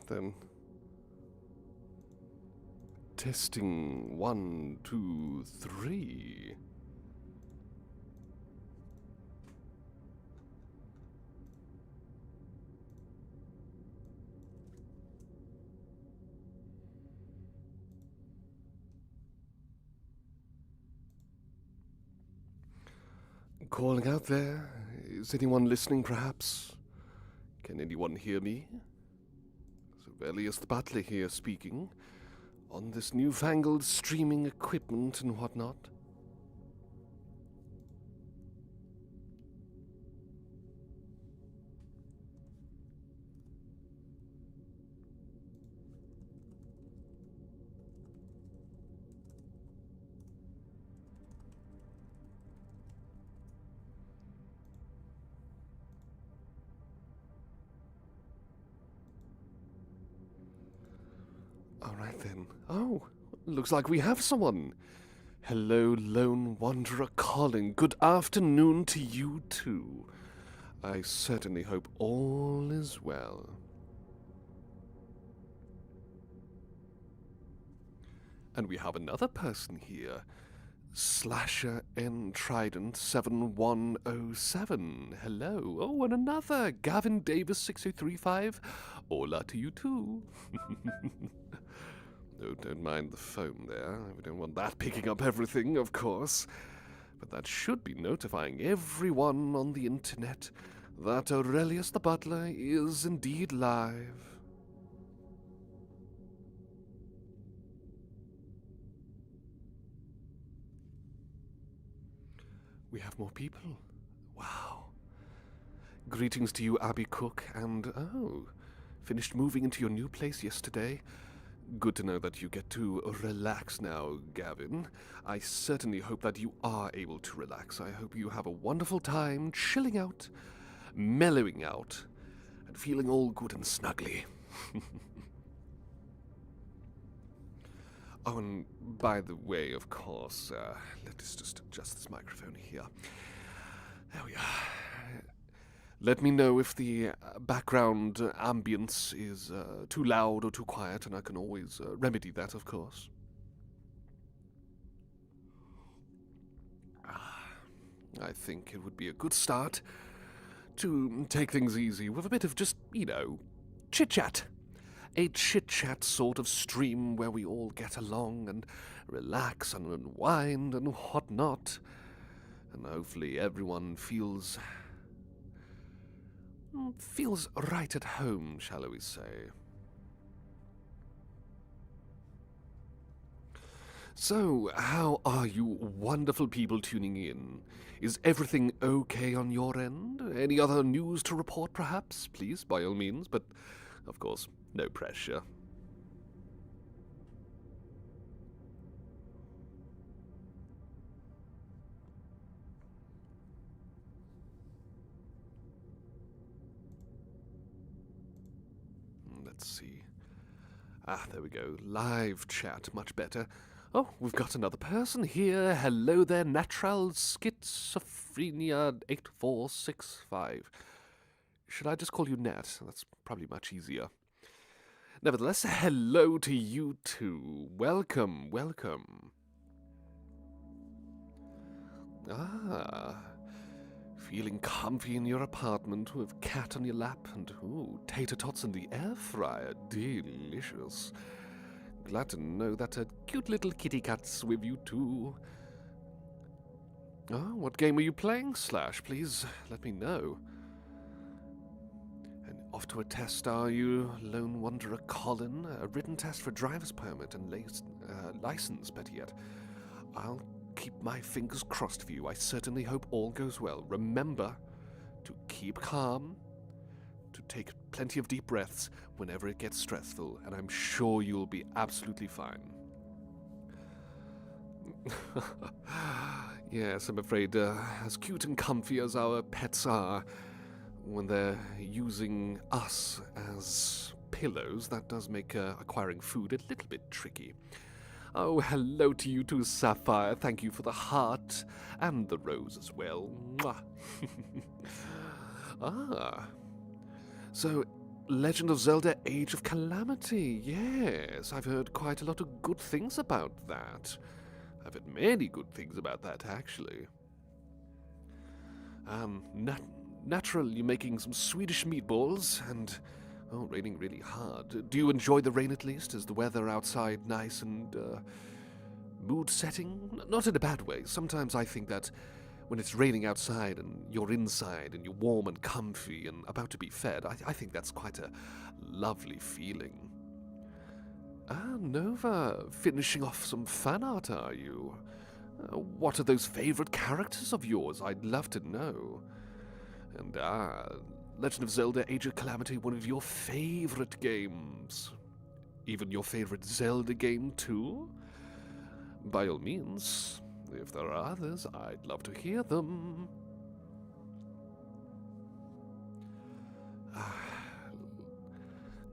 right then. Testing 1, 2, 3. Calling out there. Is anyone listening, perhaps? Can anyone hear me? It's Aurelius the Butler here speaking, on this newfangled streaming equipment and whatnot. All right then. Oh, looks like we have someone. Hello, lone wanderer Colin. Good afternoon to you too. I certainly hope all is well. And we have another person here. Slasher N Trident 7107. Hello. Oh, and another. Gavin Davis 6035. Hola to you too. Oh, don't mind the phone there. We don't want that picking up everything, of course. But that should be notifying everyone on the internet that Aurelius the Butler is indeed live. We have more people. Wow. Greetings to you, Abby Cook, and finished moving into your new place yesterday. Good to know that you get to relax now, Gavin. I certainly hope that you are able to relax. I hope you have a wonderful time chilling out, mellowing out, and feeling all good and snuggly. Oh, and by the way, of course, let's just adjust this microphone here. There we are. Let me know if the background ambience is too loud or too quiet, and I can always remedy that, of course. I think it would be a good start to take things easy with a bit of just, chit-chat. A chit-chat sort of stream where we all get along and relax and unwind and whatnot. And hopefully everyone feels right at home, shall we say. So, how are you wonderful people tuning in? Is everything okay on your end? Any other news to report, perhaps? Please, by all means, but, of course, no pressure. Let's see. There we go. Live chat, much better. Oh, we've got another person here. Hello there, Natural Schizophrenia 8465. Should I just call you Nat? That's probably much easier. Nevertheless, hello to you too. Welcome, welcome. Feeling comfy in your apartment with cat on your lap and, tater tots in the air fryer. Delicious. Glad to know that a cute little kitty cat's with you too. What game are you playing, Slash? Please let me know. And off to a test, are you, Lone Wanderer Colin? A written test for driver's permit and license, better yet. I'll keep my fingers crossed for you. I certainly hope all goes well. Remember to keep calm, to take plenty of deep breaths whenever it gets stressful, and I'm sure you'll be absolutely fine. Yes, I'm afraid as cute and comfy as our pets are, when they're using us as pillows, that does make acquiring food a little bit tricky. Oh, hello to you too, Sapphire. Thank you for the heart and the rose as well. Mwah. So, Legend of Zelda Age of Calamity. Yes, I've heard quite a lot of good things about that. I've heard many good things about that, actually. Natural, you're making some Swedish meatballs, and, oh, raining really hard. Do you enjoy the rain at least? Is the weather outside nice and, mood setting? Not in a bad way. Sometimes I think that when it's raining outside and you're inside and you're warm and comfy and about to be fed, I think that's quite a lovely feeling. Ah, Nova, finishing off some fan art, are you? What are those favorite characters of yours? I'd love to know. And Legend of Zelda Age of Calamity, one of your favorite games. Even your favorite Zelda game too? By all means, if there are others, I'd love to hear them.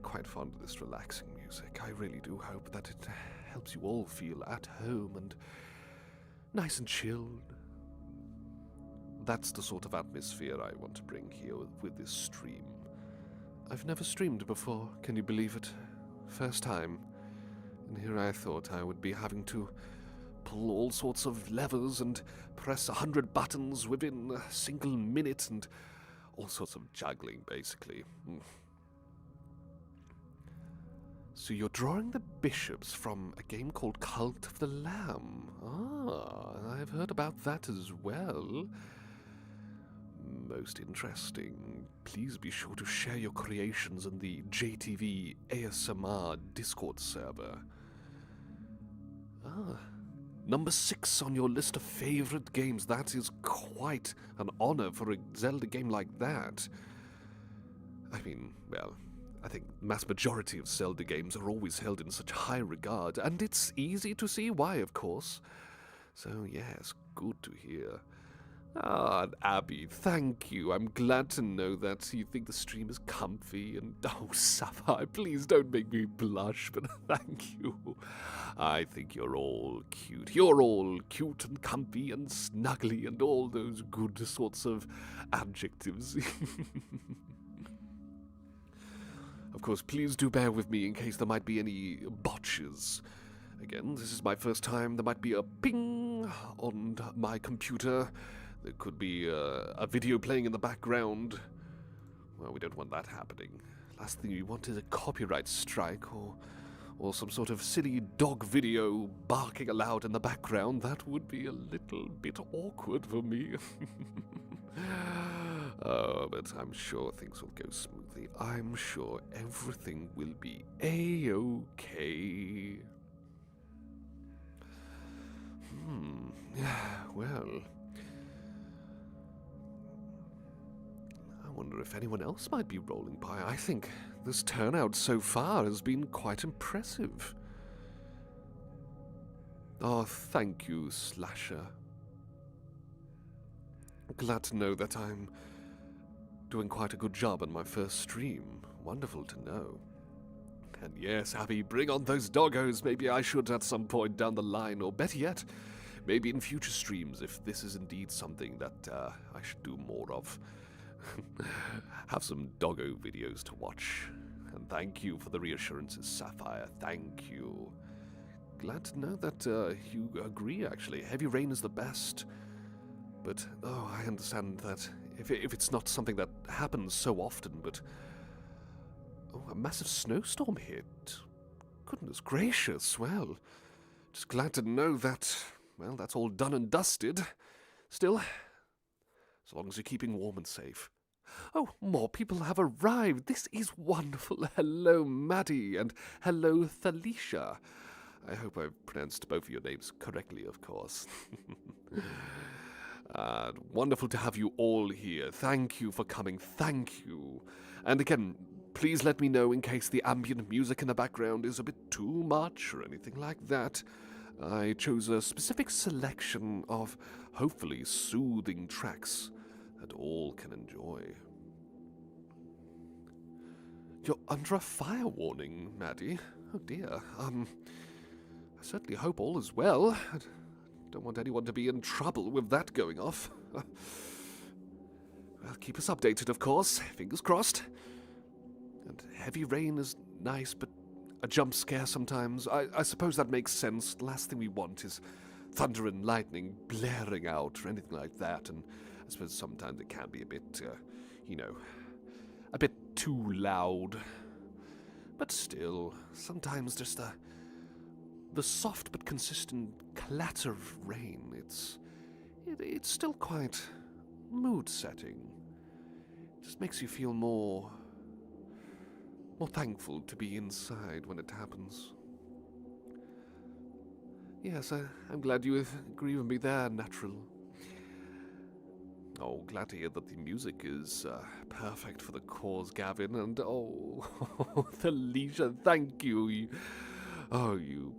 Quite fond of this relaxing music. I really do hope that it helps you all feel at home and nice and chilled. That's the sort of atmosphere I want to bring here with this stream. I've never streamed before, can you believe it? First time. And here I thought I would be having to pull all sorts of levers and press 100 buttons within a single minute and all sorts of juggling, basically. So you're drawing the bishops from a game called Cult of the Lamb. Ah, I've heard about that as well. Most interesting. Please be sure to share your creations in the JTV ASMR Discord server. Ah, number 6 on your list of favorite games. That is quite an honor for a Zelda game like that. I mean, well, I think the mass majority of Zelda games are always held in such high regard, and it's easy to see why, of course. So yes, good to hear. Ah, Abby, thank you. I'm glad to know that you think the stream is comfy, and oh, Sapphire, please don't make me blush, but thank you. I think you're all cute. You're all cute and comfy and snuggly and all those good sorts of adjectives. Of course, please do bear with me in case there might be any botches. Again, this is my first time. There might be a ping on my computer. There could be a video playing in the background. Well, we don't want that happening. Last thing we want is a copyright strike or some sort of silly dog video barking aloud in the background. That would be a little bit awkward for me. But I'm sure things will go smoothly. I'm sure everything will be A-okay. Well, I wonder if anyone else might be rolling by. I think this turnout so far has been quite impressive. Oh, thank you, Slasher. Glad to know that I'm doing quite a good job on my first stream. Wonderful to know. And yes, Abby, bring on those doggos. Maybe I should at some point down the line, or better yet, maybe in future streams, if this is indeed something that I should do more of. Have some doggo videos to watch. And thank you for the reassurances, Sapphire. Thank you. Glad to know that you agree, actually. Heavy rain is the best. But, oh, I understand that if it's not something that happens so often, but... Oh, a massive snowstorm hit. Goodness gracious, well, just glad to know that, well, that's all done and dusted. Still, as long as you're keeping warm and safe. Oh, more people have arrived. This is wonderful. Hello, Maddie, and hello, Thalicia. I hope I've pronounced both of your names correctly, of course. Wonderful to have you all here. Thank you for coming. Thank you. And again, please let me know in case the ambient music in the background is a bit too much or anything like that. I chose a specific selection of hopefully soothing tracks that all can enjoy. You're under a fire warning, Maddie. Oh dear. I certainly hope all is well. I don't want anyone to be in trouble with that going off. Well, keep us updated, of course. Fingers crossed. And heavy rain is nice, but a jump scare sometimes. I suppose that makes sense. The last thing we want is thunder and lightning blaring out or anything like that. And I suppose sometimes it can be a bit, a bit too loud. But still, sometimes just the soft but consistent clatter of rain, it's still quite mood-setting. It just makes you feel more thankful to be inside when it happens. Yes, I'm glad you agree with me there, Natural. Oh, glad to hear that the music is perfect for the cause, Gavin, and oh, Felicia, thank you. You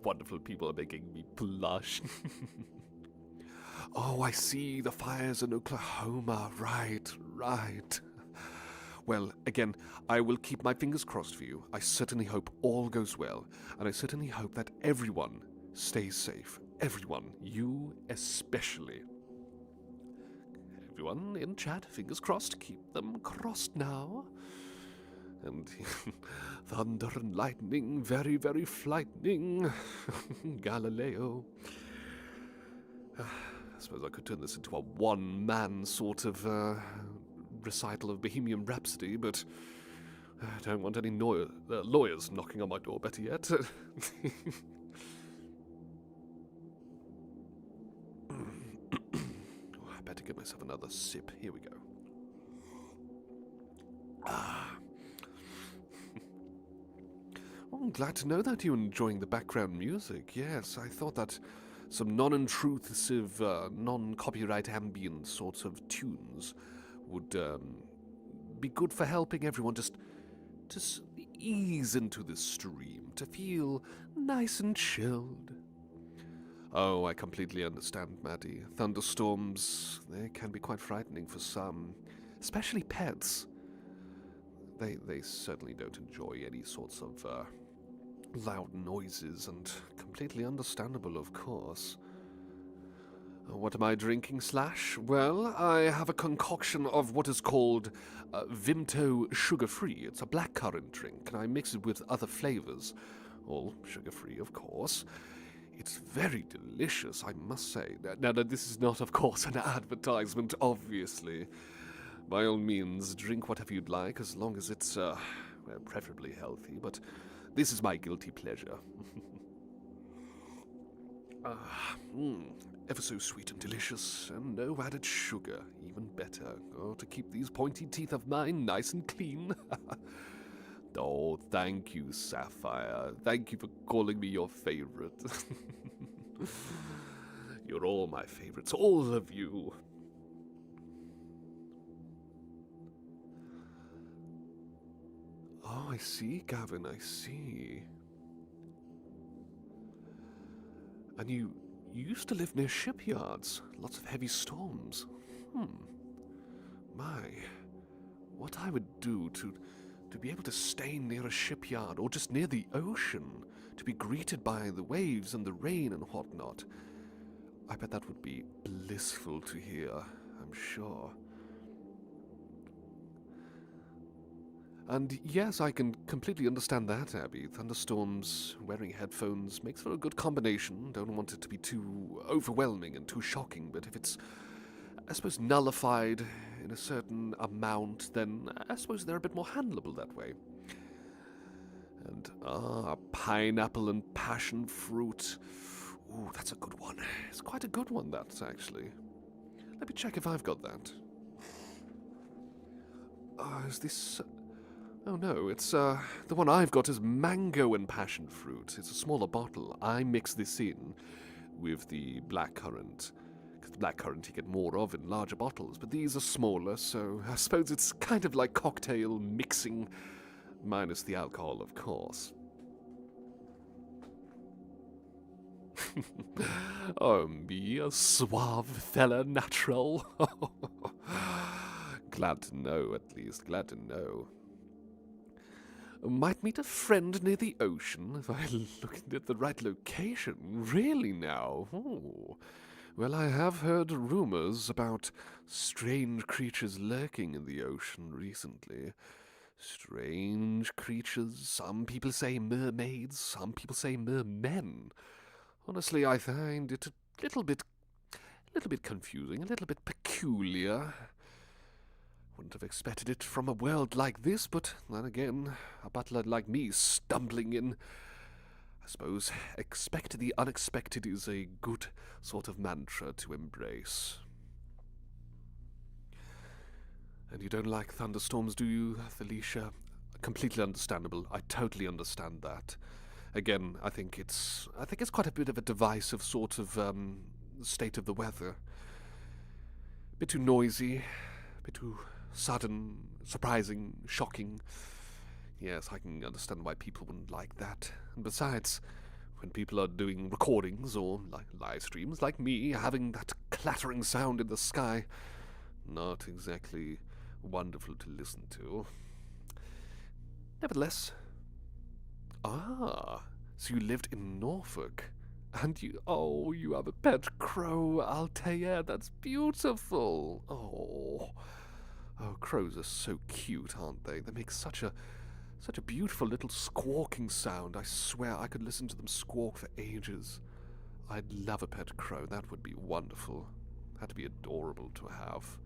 wonderful people are making me blush. Oh, I see, the fires in Oklahoma, right. Well, again, I will keep my fingers crossed for you. I certainly hope all goes well, and I certainly hope that everyone stays safe. Everyone, you especially. Everyone in chat, fingers crossed, keep them crossed now. And thunder and lightning, very, very frightening. Galileo. I suppose I could turn this into a one-man sort of recital of Bohemian Rhapsody, but I don't want any lawyers knocking on my door, better yet. I better get myself another sip. Here we go. Well, I'm glad to know that you're enjoying the background music. Yes, I thought that some non-intrusive, non-copyright ambient sorts of tunes would be good for helping everyone just ease into the stream, to feel nice and chilled. Oh, I completely understand, Maddie. Thunderstorms, they can be quite frightening for some, especially pets. They certainly don't enjoy any sorts of loud noises, and completely understandable, of course. What am I drinking, Slash? Well, I have a concoction of what is called Vimto Sugar-Free. It's a blackcurrant drink, and I mix it with other flavors. All sugar-free, of course. It's very delicious, I must say. Now, this is not, of course, an advertisement, obviously. By all means, drink whatever you'd like, as long as it's, preferably healthy, but this is my guilty pleasure. Ever so sweet and delicious, and no added sugar, even better. Oh, to keep these pointy teeth of mine nice and clean. Oh, thank you, Sapphire. Thank you for calling me your favorite. You're all my favorites, all of you. Oh, I see, Gavin, I see. And you used to live near shipyards, lots of heavy storms. My, what I would do to be able to stay near a shipyard, or just near the ocean, to be greeted by the waves and the rain and whatnot. I bet that would be blissful to hear, I'm sure. And yes, I can completely understand that, Abby. Thunderstorms, wearing headphones, makes for a good combination. Don't want it to be too overwhelming and too shocking, but if it's, I suppose, nullified in a certain amount, then I suppose they're a bit more handleable that way. And, pineapple and passion fruit. Ooh, that's a good one. It's quite a good one, that, actually. Let me check if I've got that. Is this... Oh no, it's, the one I've got is mango and passion fruit. It's a smaller bottle. I mix this in with the blackcurrant. Because the blackcurrant you get more of in larger bottles, but these are smaller, so I suppose it's kind of like cocktail mixing, minus the alcohol, of course. Oh, me, a suave fella, Natural. Glad to know, at least, glad to know. Might meet a friend near the ocean if I looked at the right location. Really now? Oh. Well, I have heard rumors about strange creatures lurking in the ocean recently. Strange creatures. Some people say mermaids, some people say mermen. Honestly, I find it a little bit confusing, a little bit peculiar. Wouldn't have expected it from a world like this, but then again, a butler like me stumbling in. I suppose expect the unexpected is a good sort of mantra to embrace. And you don't like thunderstorms, do you, Felicia? Completely understandable. I totally understand that. Again, I think it's quite a bit of a divisive sort of state of the weather. A bit too noisy, a bit too sudden, surprising, shocking. Yes, I can understand why people wouldn't like that. And besides, when people are doing recordings or live streams like me, having that clattering sound in the sky, not exactly wonderful to listen to. Nevertheless, so you lived in Norfolk, and you have a pet crow, Altair. That's beautiful. Oh, crows are so cute, aren't they? They make such a beautiful little squawking sound. I swear I could listen to them squawk for ages. I'd love a pet crow. That would be wonderful. That'd be adorable to have.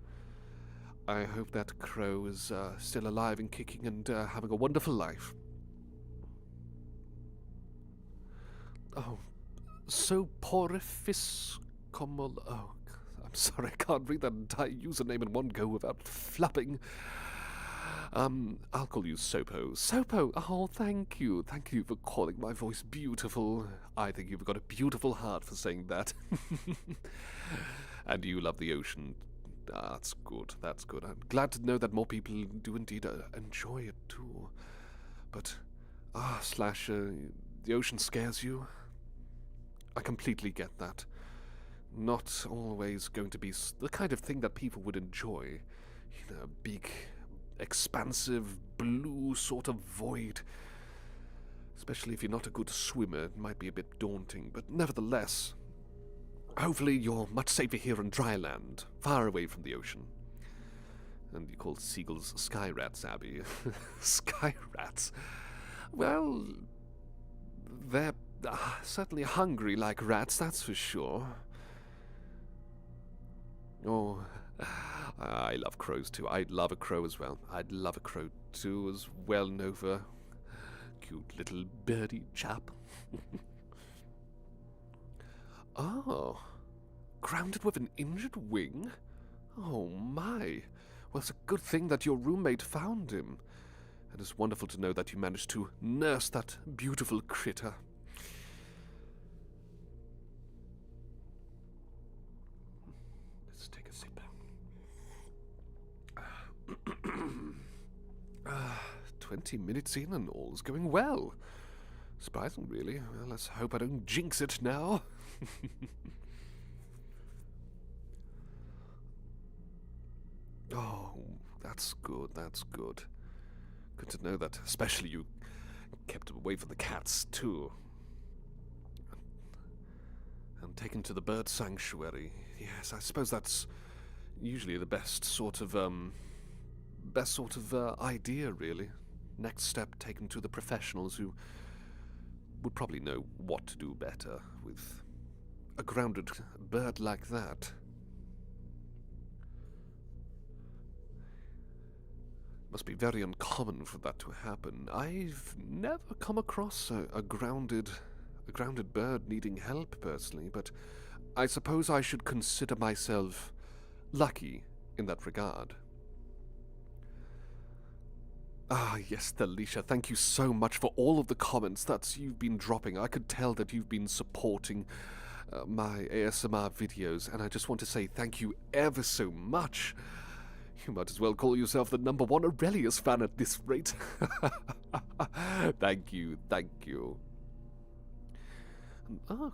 I hope that crow is still alive and kicking and having a wonderful life. Oh, so porifis como... Oh, I'm sorry, I can't read that entire username in one go without flapping. I'll call you Sopo. Sopo! Oh, thank you. Thank you for calling my voice beautiful. I think you've got a beautiful heart for saying that. And you love the ocean. That's good, that's good. I'm glad to know that more people do indeed enjoy it too. But, the ocean scares you? I completely get that. Not always going to be the kind of thing that people would enjoy. You know, big, expansive, blue sort of void. Especially if you're not a good swimmer, it might be a bit daunting, but nevertheless... Hopefully you're much safer here on dry land, far away from the ocean. And you call seagulls sky rats, Abby. Sky rats? Well, they're certainly hungry like rats, that's for sure. Oh, I love crows too. I'd love a crow as well. I'd love a crow too as well, Nova. Cute little birdie chap. Oh, grounded with an injured wing? Oh my. Well, it's a good thing that your roommate found him. And it's wonderful to know that you managed to nurse that beautiful critter. Let's take a sip. 20 minutes in and all's going well. Surprising, really. Well, let's hope I don't jinx it now. Oh, that's good, that's good. Good to know that, especially you kept away from the cats, too. And taken to the bird sanctuary. Yes, I suppose that's usually the best sort of idea, really. Next step, taken to the professionals who would probably know what to do better with a grounded bird like that. Must be very uncommon for that to happen. I've never come across a grounded bird needing help, personally, but I suppose I should consider myself lucky in that regard. Ah, yes, Alicia, thank you so much for all of the comments that you've been dropping. I could tell that you've been supporting my ASMR videos, and I just want to say thank you ever so much. You might as well call yourself the #1 Aurelius fan at this rate. Thank you, thank you.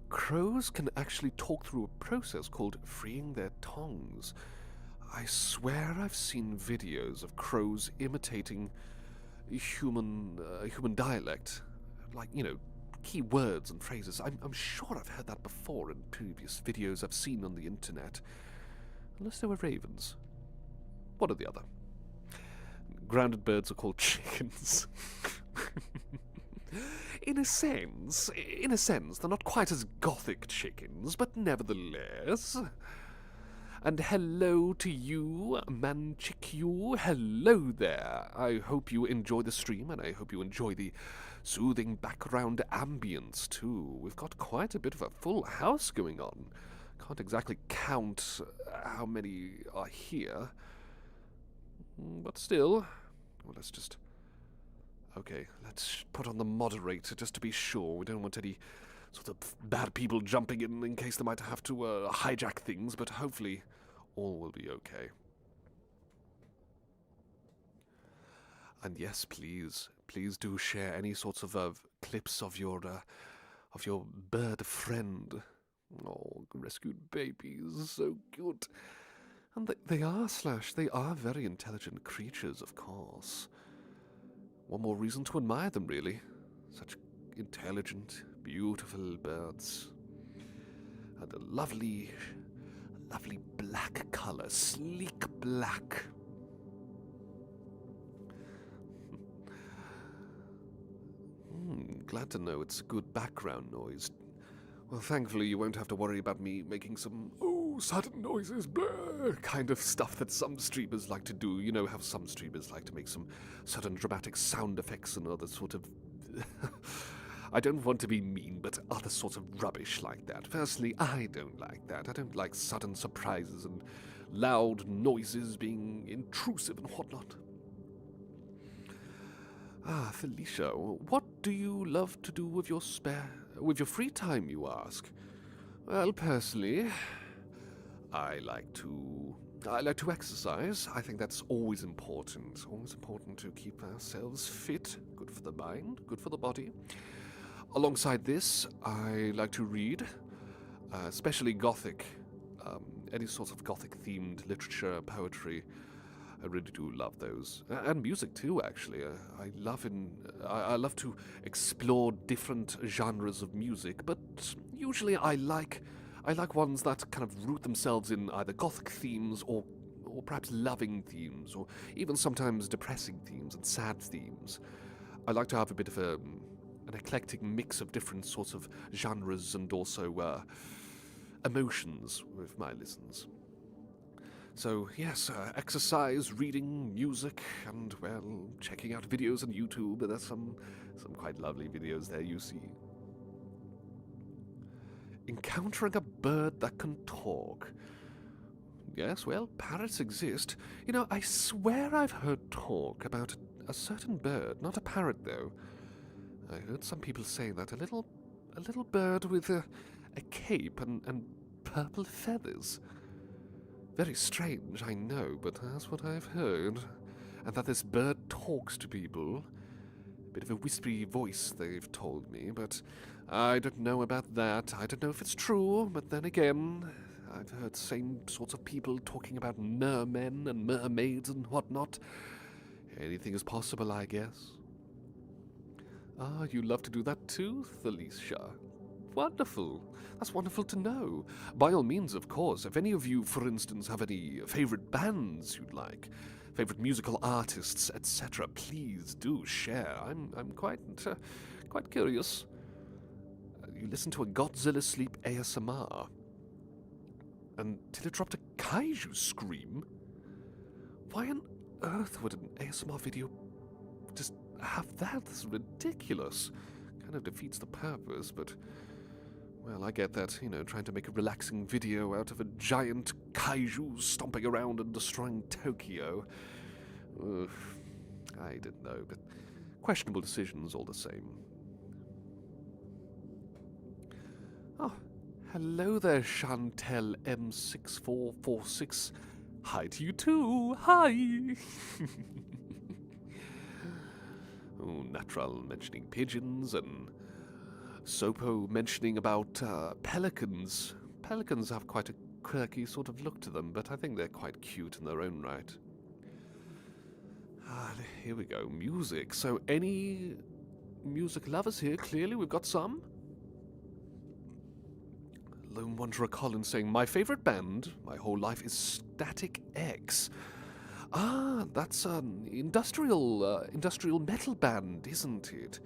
Crows can actually talk through a process called freeing their tongues. I swear I've seen videos of crows imitating human dialect, like, you know, key words and phrases. I'm sure I've heard that before in previous videos I've seen on the internet. Unless they were ravens. One or the other. Grounded birds are called chickens. In a sense, they're not quite as gothic chickens, but nevertheless. And hello to you, Manchikyu. Hello there. I hope you enjoy the stream, and I hope you enjoy the soothing background ambience, too. We've got quite a bit of a full house going on. Can't exactly count how many are here. But still, well, let's just... Okay, let's put on the moderator just to be sure. We don't want any sort of bad people jumping in case they might have to hijack things, but hopefully all will be okay. And yes, please do share any sorts of clips of your bird friend. Oh, rescued babies, so cute. And they are very intelligent creatures, of course. One more reason to admire them, really. Such intelligent, beautiful birds. And a lovely black color, sleek black. Glad to know it's good background noise. Well, thankfully you won't have to worry about me making some, sudden noises, blah, kind of stuff that some streamers like to do. You know how some streamers like to make some sudden dramatic sound effects and other sort of... I don't want to be mean, but other sorts of rubbish like that. Firstly, I don't like that. I don't like sudden surprises and loud noises being intrusive and whatnot. Ah, Felicia, what do you love to do with your free time, you ask? Well, personally, I like to exercise. I think that's always important. Always important to keep ourselves fit. Good for the mind, good for the body. Alongside this, I like to read, especially Gothic, any sorts of Gothic-themed literature, poetry. I really do love those, and music too. Actually, I love to explore different genres of music, but usually I like ones that kind of root themselves in either Gothic themes or perhaps loving themes, or even sometimes depressing themes and sad themes. I like to have a bit of an eclectic mix of different sorts of genres and also emotions with my listens. So, yes, exercise, reading, music, and, well, checking out videos on YouTube. There's some quite lovely videos there, you see. Encountering a bird that can talk. Yes, well, parrots exist. You know, I swear I've heard talk about a certain bird, not a parrot, though. I heard some people say that a little bird with a cape and purple feathers. Very strange, I know, but that's what I've heard. And that this bird talks to people. A bit of a whispery voice, they've told me, but I don't know about that. I don't know if it's true, but then again, I've heard same sorts of people talking about mermen and mermaids and whatnot. Anything is possible, I guess. Ah, you love to do that too, Felicia? Wonderful. That's wonderful to know. By all means, of course. If any of you, for instance, have any favorite bands you'd like, favorite musical artists, etc., please do share. I'm quite curious. You listen to a Godzilla Sleep ASMR until it dropped a kaiju scream. Why on earth would an ASMR video just have that? That's ridiculous. Kind of defeats the purpose, but... Well, I get that, you know, trying to make a relaxing video out of a giant kaiju stomping around and destroying Tokyo. Ugh, I didn't know, but questionable decisions all the same. Oh, hello there, Chantel M6446. Hi to you too. Hi. Oh, Natural mentioning pigeons and Sopo mentioning about pelicans. Pelicans have quite a quirky sort of look to them, but I think they're quite cute in their own right. Here we go, music. So any music lovers here? Clearly we've got some. Lone Wanderer Colin saying, my favorite band, my whole life, is Static X. Ah, that's an industrial metal band, isn't it?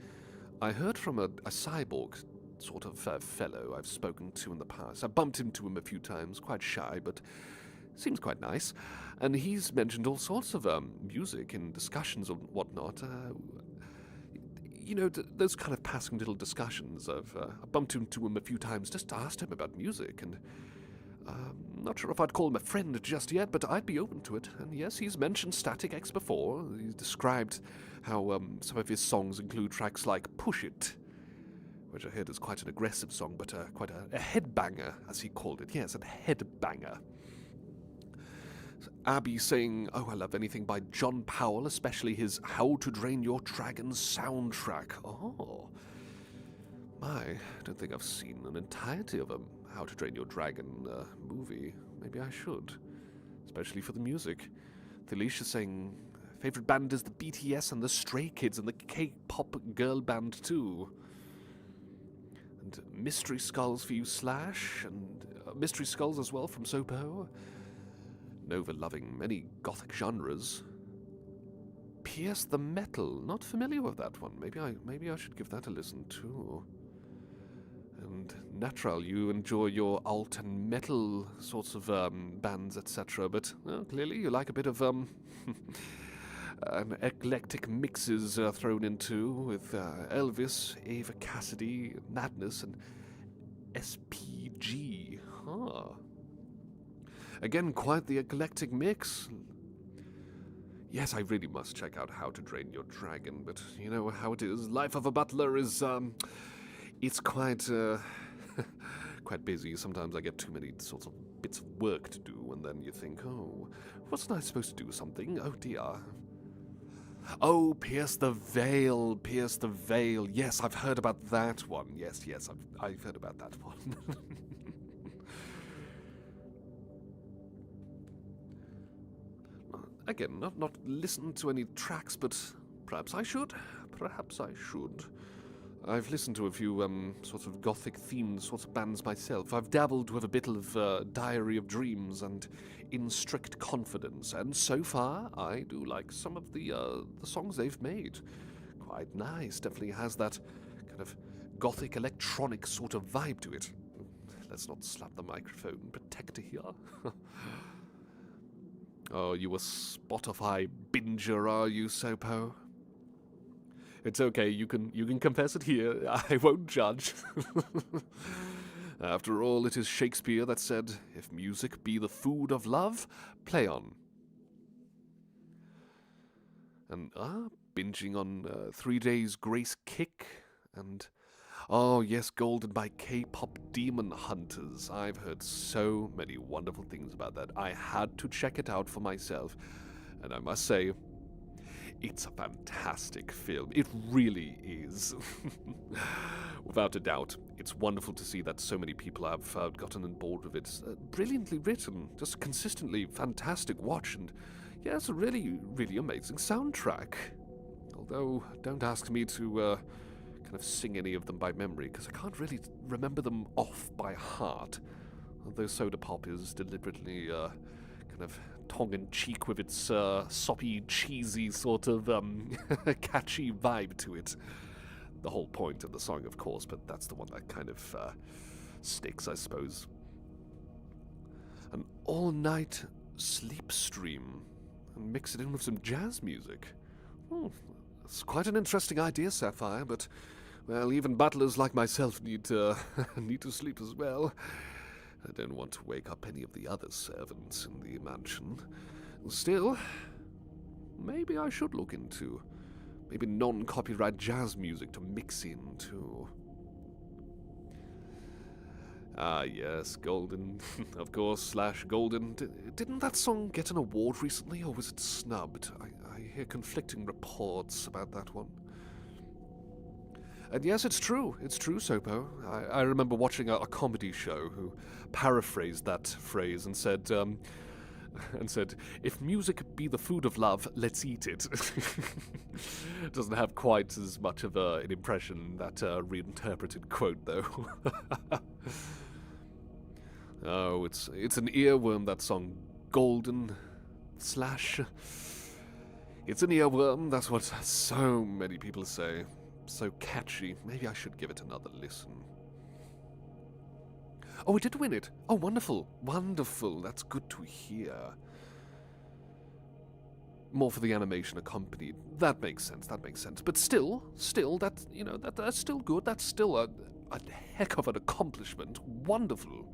I heard from a cyborg sort of fellow I've spoken to in the past. I bumped into him a few times, quite shy, but seems quite nice. And he's mentioned all sorts of music in discussions and whatnot. Those kind of passing little discussions. I bumped into him a few times, just asked him about music, and not sure if I'd call him a friend just yet, but I'd be open to it. And yes, he's mentioned Static X before. He's described how some of his songs include tracks like Push It, which I heard is quite an aggressive song, but quite a headbanger, as he called it. Yes, a headbanger. Abby saying, oh, I love anything by John Powell, especially his How to Drain Your Dragon soundtrack. Oh, I don't think I've seen an entirety of a How to Drain Your Dragon movie. Maybe I should, especially for the music. Felicia saying, favorite band is the BTS and the Stray Kids and the K-pop girl band too. And Mystery Skulls for you, Slash, and Mystery Skulls as well from Sopo. Nova loving many gothic genres. Pierce the Metal, not familiar with that one. Maybe I should give that a listen too. And Natural, you enjoy your alt and metal sorts of bands, etc. But clearly you like a bit of an eclectic mixes thrown into with Elvis, Ava Cassidy, Madness, and SPG. Huh. Again, quite the eclectic mix. Yes, I really must check out How to Drain Your Dragon, but you know how it is. Life of a Butler is, it's quite, quite busy. Sometimes I get too many sorts of bits of work to do, and then you think, oh, wasn't I supposed to do something? Oh dear. Oh, Pierce the Veil, Pierce the Veil. Yes, I've heard about that one. Yes, I've heard about that one. Again, not listened to any tracks, but perhaps I should. I've listened to a few sort of gothic-themed sorts of bands myself. I've dabbled with a bit of Diary of Dreams and In Strict Confidence, and so far I do like some of the songs they've made. Quite nice. Definitely has that kind of gothic electronic sort of vibe to it. Let's not slap the microphone protector here. Oh, you a Spotify binger, are you, Sopo? It's okay, you can confess it here. I won't judge. After all, it is Shakespeare that said, if music be the food of love, play on. And binging on 3 Days Grace Kick, and oh yes, Golden by K-pop Demon Hunters. I've heard so many wonderful things about that. I had to check it out for myself, and I must say, it's a fantastic film. It really is. Without a doubt, it's wonderful to see that so many people have gotten on board with it. It's brilliantly written, just a consistently fantastic watch, and yeah, it's a really, really amazing soundtrack. Although, don't ask me to kind of sing any of them by memory, because I can't really remember them off by heart. Although Soda Pop is deliberately kind of tongue-in-cheek with its soppy, cheesy sort of catchy vibe to it. The whole point of the song, of course, but that's the one that kind of sticks, I suppose. An all-night sleep stream, and mix it in with some jazz music. It's quite an interesting idea, Sapphire, but, well, even butlers like myself need to sleep as well. I don't want to wake up any of the other servants in the mansion. Still, maybe I should look into maybe non-copyright jazz music to mix in, too. Ah, yes, Golden. Of course, / Golden. Didn't that song get an award recently, or was it snubbed? I hear conflicting reports about that one. And yes, it's true, Sopo. I remember watching a comedy show who paraphrased that phrase and said, if music be the food of love, let's eat it. Doesn't have quite as much of an impression, that reinterpreted quote, though. Oh, it's an earworm, that song, Golden. Slash. It's an earworm, that's what so many people say. So catchy. Maybe I should give it another listen. Oh, it did win it. Oh, wonderful. Wonderful. That's good to hear. More for the animation accompanied. That makes sense. That makes sense. But still, that's, you know, that's still good. That's still a heck of an accomplishment. Wonderful.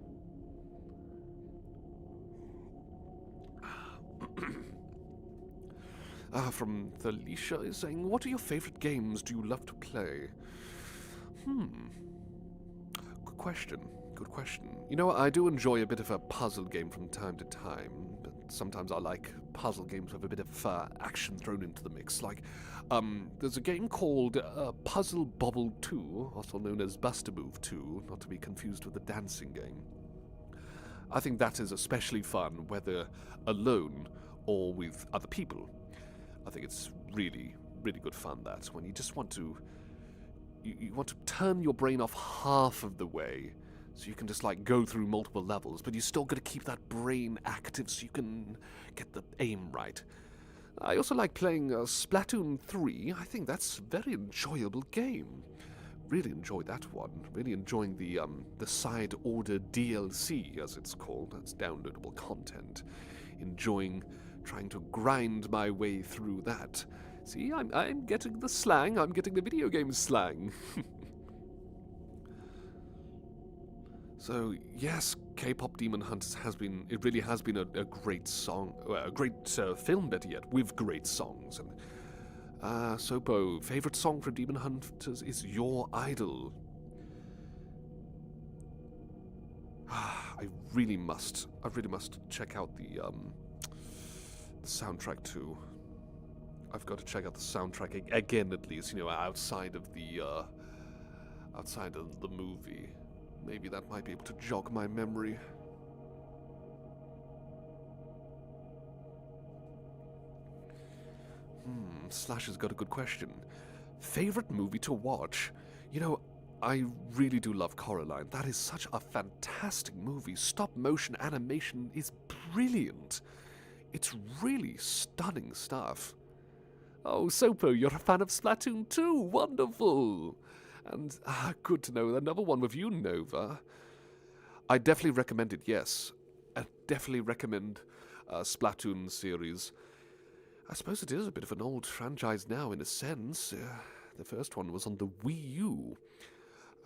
From Thalicia is saying, what are your favorite games do you love to play? Good question. Good question. You know, I do enjoy a bit of a puzzle game from time to time, but sometimes I like puzzle games with a bit of action thrown into the mix. Like, there's a game called Puzzle Bobble 2, also known as Buster Move 2, not to be confused with the dancing game. I think that is especially fun, whether alone or with other people. I think it's really, really good fun, that, when you just want to... You want to turn your brain off half of the way, so you can just, like, go through multiple levels, but you still got to keep that brain active so you can get the aim right. I also like playing Splatoon 3. I think that's a very enjoyable game. Really enjoyed that one. Really enjoying the side order DLC, as it's called. That's downloadable content. Enjoying trying to grind my way through that. See, I'm getting the slang. I'm getting the video game slang. So, yes, K-pop Demon Hunters really has been a great song, a great film, better yet, with great songs. And Sopo, favorite song from Demon Hunters is Your Idol. I really must check out the soundtrack too. I've got to check out the soundtrack again, at least, you know, outside of the movie. Maybe that might be able to jog my memory. Slash has got a good question. Favorite movie to watch? You know, I really do love Coraline. That is such a fantastic movie. Stop motion animation is brilliant. It's really stunning stuff. Oh, Sopo, you're a fan of Splatoon 2. Wonderful. And, good to know. Another one with you, Nova. I definitely recommend it, yes. I definitely recommend Splatoon series. I suppose it is a bit of an old franchise now, in a sense. The first one was on the Wii U.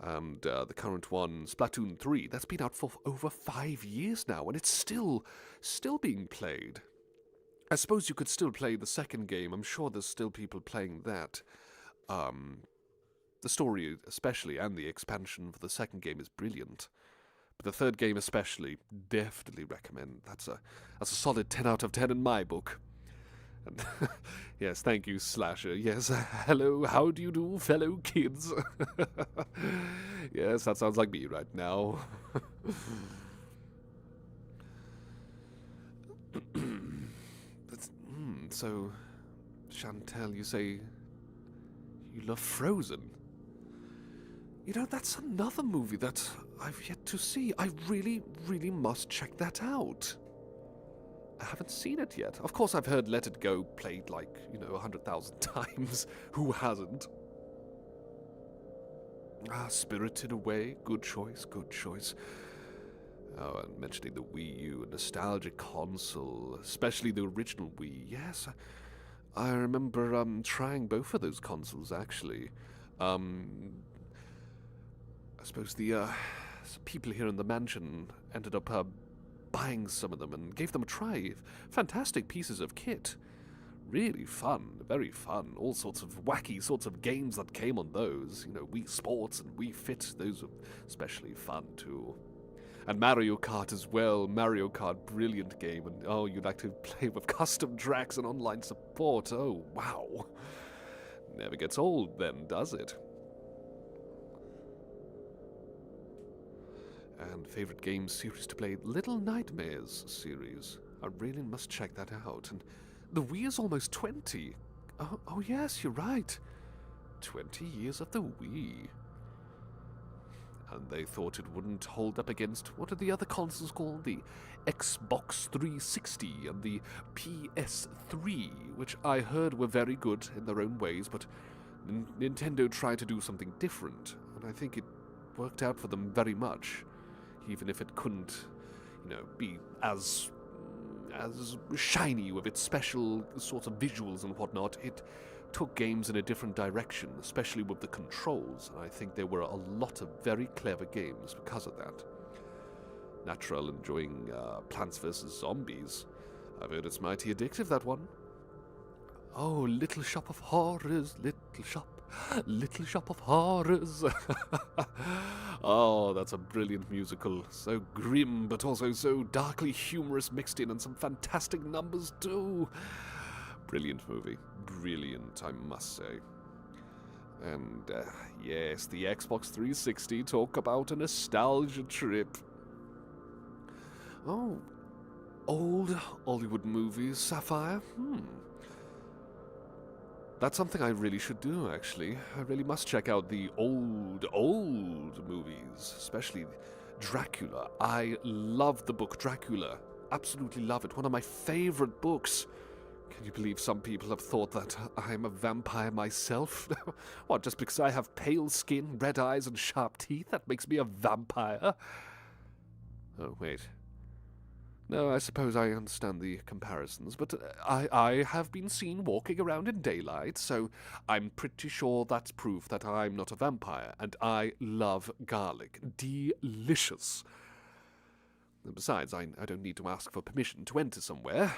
And the current one, Splatoon 3, that's been out for over 5 years now, and it's still being played. I suppose you could still play the second game. I'm sure there's still people playing that. The story especially, and the expansion for the second game is brilliant. But the third game especially, definitely recommend. That's a solid 10 out of 10 in my book. And yes, thank you, Slasher. Yes, hello, how do you do, fellow kids? Yes, that sounds like me right now. So, Chantel, you say you love Frozen. You know, that's another movie that I've yet to see. I really, really must check that out. I haven't seen it yet. Of course, I've heard Let It Go played, like, 100,000 times. Who hasn't? Spirited Away. Good choice, good choice. Oh, and mentioning the Wii U, a nostalgic console, especially the original Wii. Yes, I remember trying both of those consoles, actually. I suppose the people here in the mansion ended up buying some of them and gave them a try. Fantastic pieces of kit. Really fun, very fun. All sorts of wacky sorts of games that came on those. Wii Sports and Wii Fit, those were especially fun too. And Mario Kart as well. Mario Kart, brilliant game. And oh, you'd like to play with custom tracks and online support. Oh, wow. Never gets old then, does it? And favorite game series to play, Little Nightmares series. I really must check that out. And the Wii is almost 20. Oh yes, you're right. 20 years of the Wii. and they thought it wouldn't hold up against, what are the other consoles called? The Xbox 360 and the PS3, which I heard were very good in their own ways, but Nintendo tried to do something different, and I think it worked out for them very much, even if it couldn't, be as shiny with its special sorts of visuals and whatnot. It took games in a different direction, especially with the controls, and I think there were a lot of very clever games because of that. Natural enjoying Plants vs. Zombies. I've heard it's mighty addictive, that one. Oh, Little Shop of Horrors, Little Shop of Horrors. Oh, that's a brilliant musical. So grim, but also so darkly humorous mixed in, and some fantastic numbers too. Brilliant movie. Brilliant, I must say. And, yes, the Xbox 360, talk about a nostalgia trip. Oh, old Hollywood movies, Sapphire? That's something I really should do, actually. I really must check out the old movies, especially Dracula. I love the book Dracula. Absolutely love it. One of my favorite books. Can you believe some people have thought that I'm a vampire myself? What, just because I have pale skin, red eyes, and sharp teeth, that makes me a vampire? Oh, wait. No, I suppose I understand the comparisons, but I have been seen walking around in daylight, so I'm pretty sure that's proof that I'm not a vampire, and I love garlic. Delicious. And besides, I don't need to ask for permission to enter somewhere,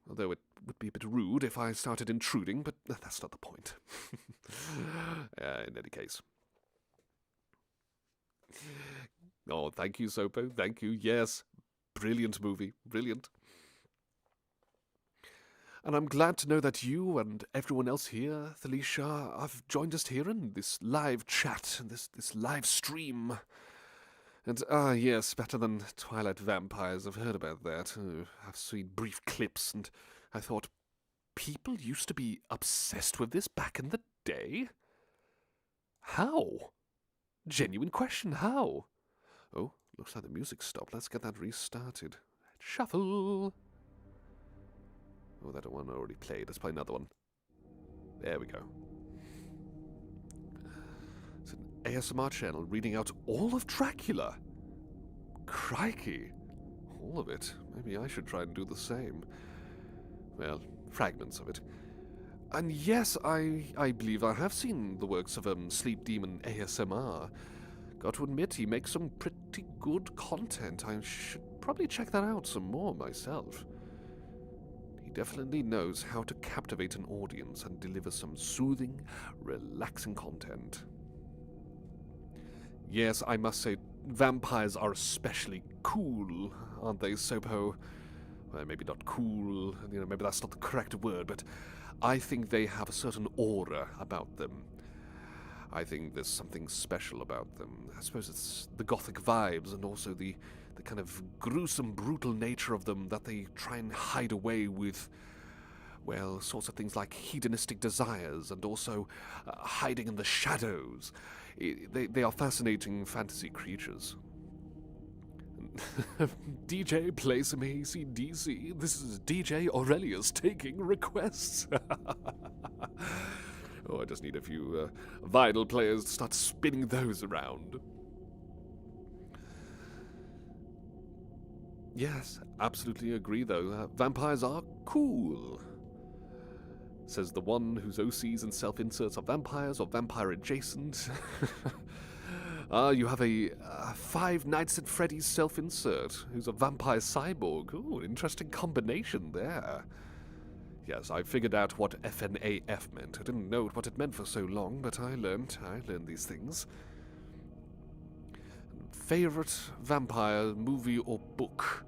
although it would be a bit rude if I started intruding, but that's not the point. In any case. Oh, thank you, Sopo, thank you, yes. Brilliant movie, brilliant. And I'm glad to know that you and everyone else here, Thalicia, have joined us here in this live chat, this live stream. And, yes, better than Twilight Vampires, I've heard about that. I've seen brief clips, and I thought, people used to be obsessed with this back in the day? How? Genuine question, how? Oh, looks like the music stopped. Let's get that restarted. Shuffle. Oh, that one already played. Let's play another one. There we go. It's an ASMR channel reading out all of Dracula. Crikey. All of it. Maybe I should try and do the same. Well, fragments of it. And yes, I believe I have seen the works of Sleep Demon ASMR. Got to admit, he makes some pretty good content. I should probably check that out some more myself. He definitely knows how to captivate an audience and deliver some soothing, relaxing content. Yes, I must say, vampires are especially cool, aren't they, Sopo? Well, maybe not cool, maybe that's not the correct word, but I think they have a certain aura about them. I think there's something special about them. I suppose it's the gothic vibes and also the kind of gruesome, brutal nature of them that they try and hide away with, well, sorts of things like hedonistic desires and also hiding in the shadows. They are fascinating fantasy creatures. DJ play some AC/DC. This is DJ Aurelius taking requests. Oh, I just need a few vinyl players to start spinning those around. Yes, absolutely agree, though. Vampires are cool. Says the one whose OCs and self-inserts are vampires or vampire-adjacent. You have a Five Nights at Freddy's self-insert, who's a vampire cyborg. Ooh, interesting combination there. Yes, I figured out what FNAF meant. I didn't know what it meant for so long, but I learned these things. Favorite vampire movie or book?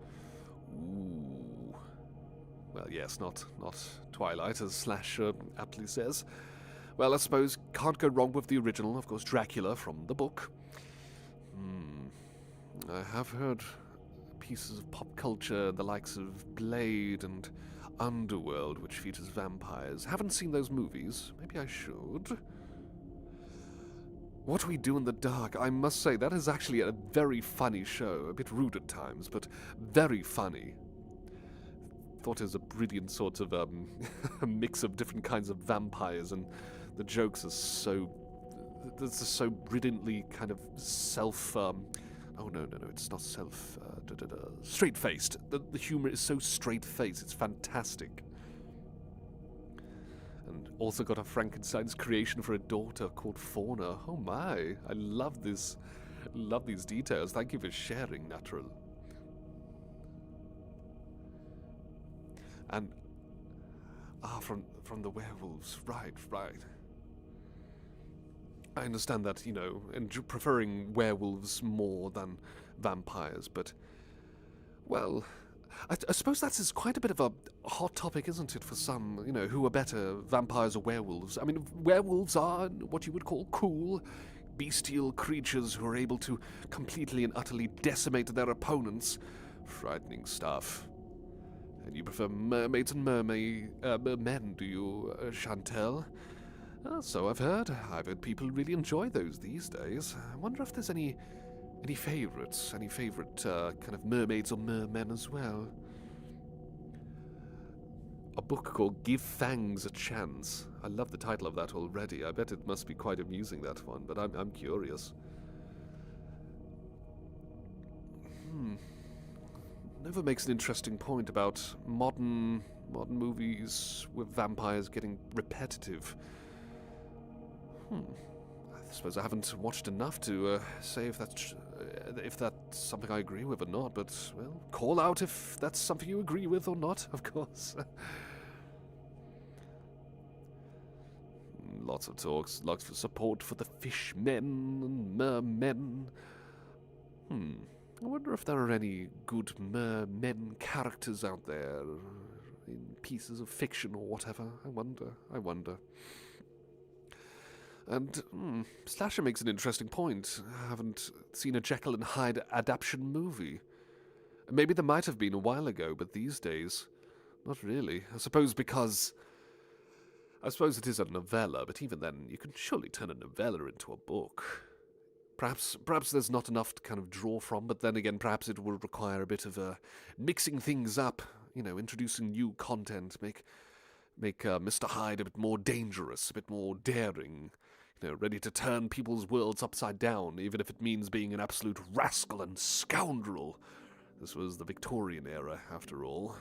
Ooh. Well, yes, not Twilight, as Slash aptly says. Well, I suppose can't go wrong with the original, of course, Dracula from the book. I have heard pieces of pop culture, the likes of Blade and Underworld, which features vampires. Haven't seen those movies. Maybe I should. What We Do in the Dark, I must say, that is actually a very funny show. A bit rude at times, but very funny. Thought it was a brilliant sort of a mix of different kinds of vampires, and the jokes are so brilliantly kind of oh no, it's not straight-faced. The humor is so straight-faced, it's fantastic. And also got a Frankenstein's creation for a daughter called Fauna. Oh my, I love this. Love these details. Thank you for sharing, Natural. And from the werewolves, right. I understand that, you know, and preferring werewolves more than vampires, but well, I suppose that's quite a bit of a hot topic, isn't it, for some, you know, who are better, vampires or werewolves? I mean, werewolves are what you would call cool, bestial creatures who are able to completely and utterly decimate their opponents. Frightening stuff. And you prefer mermaids and mermen, do you, Chantel? So I've heard. I've heard people really enjoy those these days. I wonder if there's any favourites, any favourite kind of mermaids or mermen as well. A book called Give Fangs a Chance. I love the title of that already. I bet it must be quite amusing, that one, but I'm curious. Nova makes an interesting point about modern movies with vampires getting repetitive. I suppose I haven't watched enough to say if that's something I agree with or not, but, well, call out if that's something you agree with or not, of course. Lots of talks, lots of support for the fishmen and mermen. I wonder if there are any good mermen characters out there in pieces of fiction or whatever. I wonder. And Slasher makes an interesting point. I haven't seen a Jekyll and Hyde adaptation movie. Maybe there might have been a while ago, but these days, not really. I suppose it is a novella, but even then, you can surely turn a novella into a book. Perhaps there's not enough to kind of draw from, but then again, perhaps it will require a bit of mixing things up, you know, introducing new content, make Mr. Hyde a bit more dangerous, a bit more daring, you know, ready to turn people's worlds upside down, even if it means being an absolute rascal and scoundrel. This was the Victorian era, after all.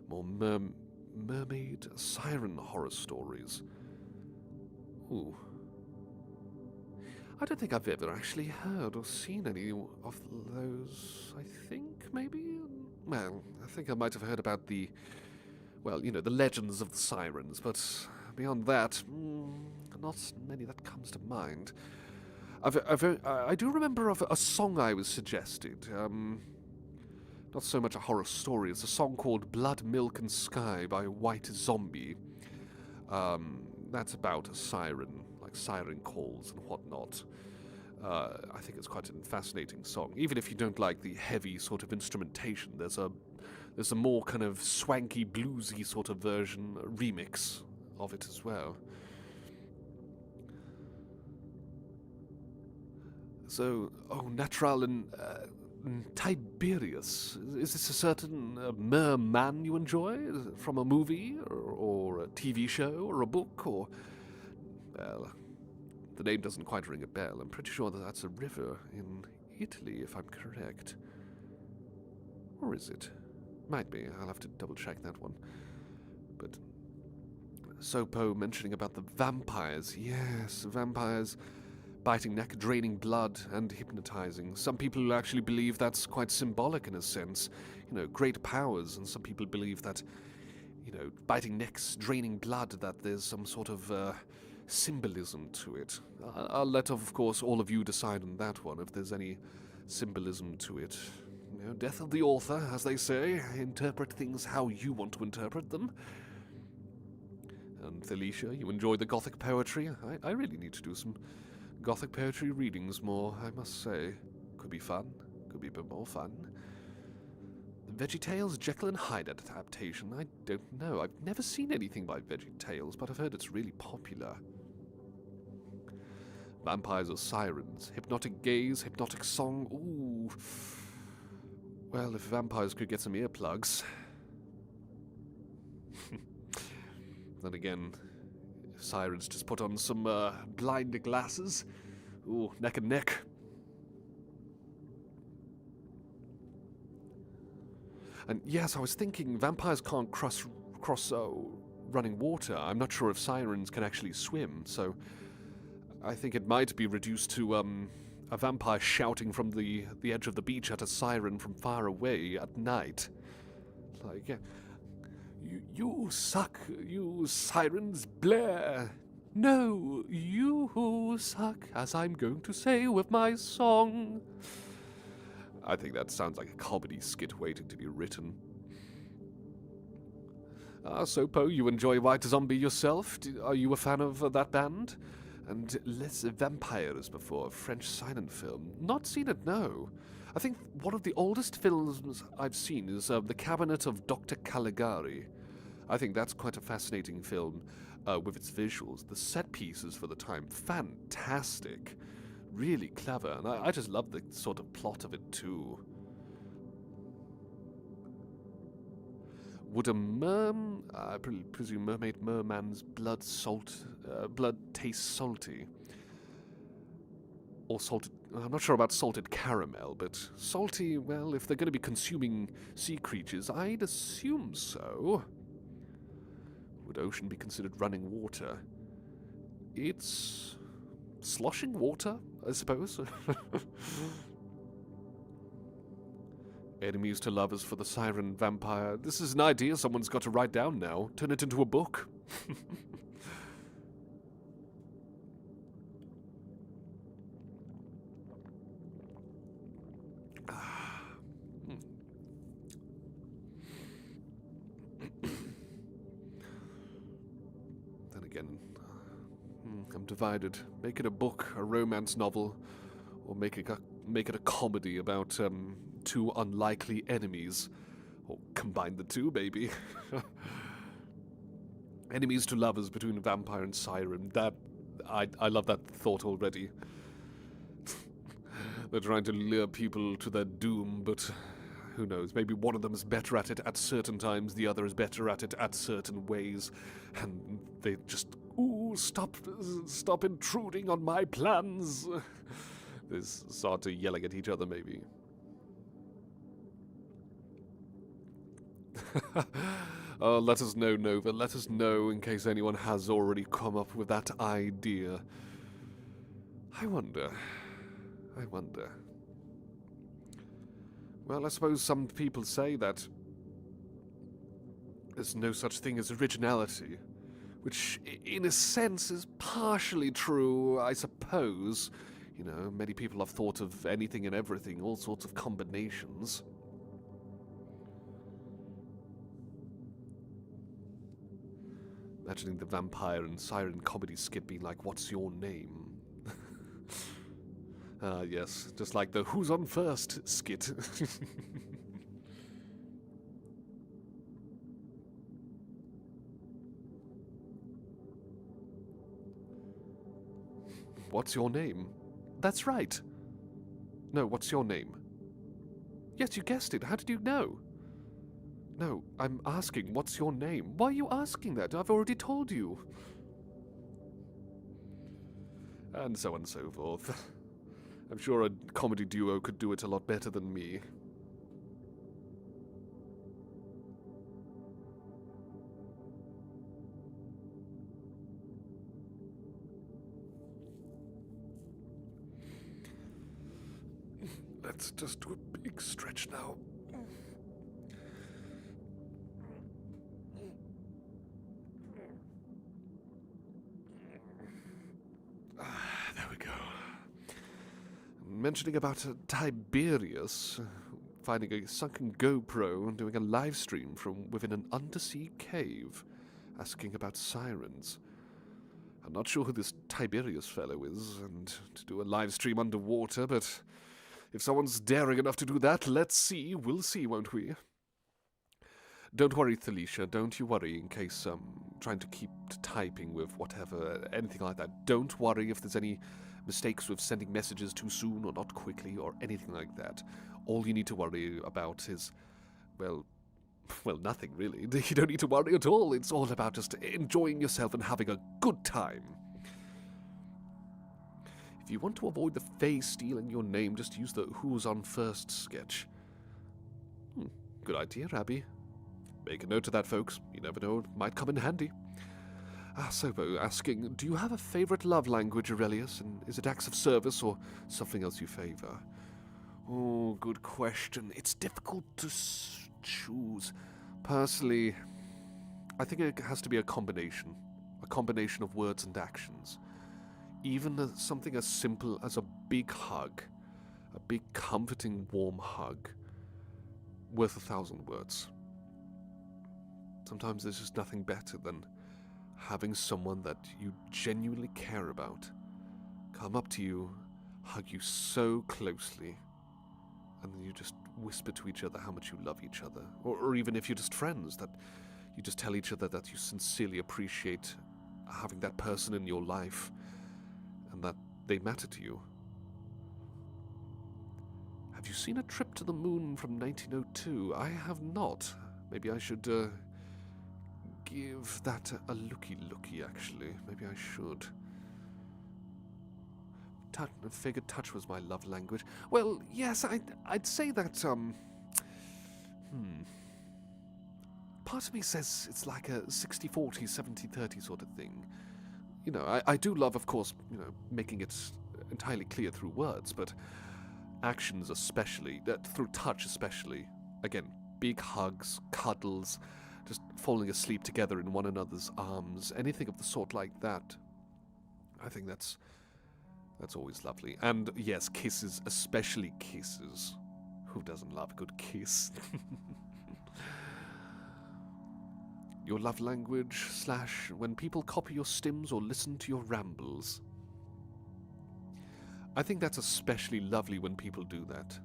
More mermaid siren horror stories. Ooh. I don't think I've ever actually heard or seen any of those, I think, maybe? Well, I think I might have heard about the legends of the sirens, but beyond that, not many that comes to mind. I do remember of a song I was suggested, not so much a horror story, it's a song called Blood, Milk and Sky by White Zombie. That's about a siren, like siren calls and whatnot. I think it's quite a fascinating song. Even if you don't like the heavy sort of instrumentation, there's a more kind of swanky, bluesy sort of version, remix of it as well. So, Natural and Tiberius. Is this a certain merman you enjoy from a movie or a TV show or a book or... Well, the name doesn't quite ring a bell. I'm pretty sure that's a river in Italy, if I'm correct. Or is it? Might be. I'll have to double-check that one. But Sopo mentioning about the vampires. Yes, vampires biting neck, draining blood, and hypnotizing. Some people actually believe that's quite symbolic in a sense. You know, great powers, and some people believe that, you know, biting necks, draining blood, that there's some sort of symbolism to it. I'll let, of course, all of you decide on that one, if there's any symbolism to it. You know, death of the author, as they say. Interpret things how you want to interpret them. And Felicia, you enjoy the Gothic poetry? I really need to do some Gothic poetry readings more, I must say. Could be fun. Could be a bit more fun. The VeggieTales Jekyll and Hyde adaptation? I don't know. I've never seen anything by VeggieTales, but I've heard it's really popular. Vampires or sirens? Hypnotic gaze, hypnotic song. Ooh. Well, if vampires could get some earplugs. Then again, sirens just put on some blinder glasses. Ooh, neck and neck. And yes, I was thinking vampires can't cross running water. I'm not sure if sirens can actually swim, so I think it might be reduced to a vampire shouting from the edge of the beach at a siren from far away at night. Like, you suck, you sirens, Blair. No, you suck, as I'm going to say with my song. I think that sounds like a comedy skit waiting to be written. So, Poe, you enjoy White Zombie yourself? Are you a fan of that band? And Les Vampires before, a French silent film. Not seen it, no. I think one of the oldest films I've seen is The Cabinet of Dr. Caligari. I think that's quite a fascinating film with its visuals. The set pieces for the time, fantastic. Really clever, and I just love the sort of plot of it too. Would I presume merman's blood taste salty? Or salted, I'm not sure about salted caramel, but salty, well, if they're going to be consuming sea creatures, I'd assume so. Would ocean be considered running water? It's sloshing water, I suppose. Enemies to lovers for the siren vampire. This is an idea someone's got to write down now. Turn it into a book. Then again, I'm divided. Make it a book, a romance novel, or make it a comedy about two unlikely enemies. Or combine the two, maybe. Enemies to lovers between vampire and siren. That I love that thought already. They're trying to lure people to their doom, but who knows? Maybe one of them is better at it at certain times, the other is better at it at certain ways, and they just, ooh, stop intruding on my plans. They start to yelling at each other, maybe. Oh, let us know, Nova. Let us know in case anyone has already come up with that idea. I wonder. Well, I suppose some people say that there's no such thing as originality, which in a sense is partially true, I suppose. You know, many people have thought of anything and everything, all sorts of combinations. Imagining the vampire and siren comedy skit being like, what's your name? Yes, just like the Who's on First skit. What's your name? That's right. No, what's your name? Yes, you guessed it. How did you know? No, I'm asking, what's your name? Why are you asking that? I've already told you. And so on and so forth. I'm sure a comedy duo could do it a lot better than me. Let's just do a big stretch now. There we go. Mentioning about Tiberius finding a sunken GoPro and doing a live stream from within an undersea cave, asking about sirens. I'm not sure who this Tiberius fellow is, and to do a live stream underwater, but if someone's daring enough to do that, let's see. We'll see, won't we? Don't worry, Thalicia. Don't you worry in case trying to keep typing with whatever, anything like that. Don't worry if there's any mistakes with sending messages too soon or not quickly or anything like that. All you need to worry about is, well, nothing really. You don't need to worry at all. It's all about just enjoying yourself and having a good time. If you want to avoid the Fae stealing your name, just use the Who's on First sketch. Good idea, Abby. Make a note of that, folks. You never know, it might come in handy. Sobo asking, do you have a favorite love language, Aurelius? And is it acts of service or something else you favor? Oh, good question. It's difficult to choose. Personally, I think it has to be a combination of words and actions. Even something as simple as a big hug, a big comforting warm hug, worth 1,000 words. Sometimes there's just nothing better than having someone that you genuinely care about come up to you, hug you so closely, and then you just whisper to each other how much you love each other. Or even if you're just friends, that you just tell each other that you sincerely appreciate having that person in your life and that they matter to you. Have you seen A Trip to the Moon from 1902? I have not. Maybe I should give that a looky, actually. Maybe I should. Figured touch was my love language. Well, yes, I'd say that, part of me says it's like a 60-40, 70-30 sort of thing. You know, I do love, of course, you know, making it entirely clear through words, but actions especially, through touch especially. Again, big hugs, cuddles, just falling asleep together in one another's arms, anything of the sort like that. I think that's always lovely. And yes, kisses, especially kisses. Who doesn't love a good kiss? Your love language / when people copy your stims or listen to your rambles. I think that's especially lovely when people do that.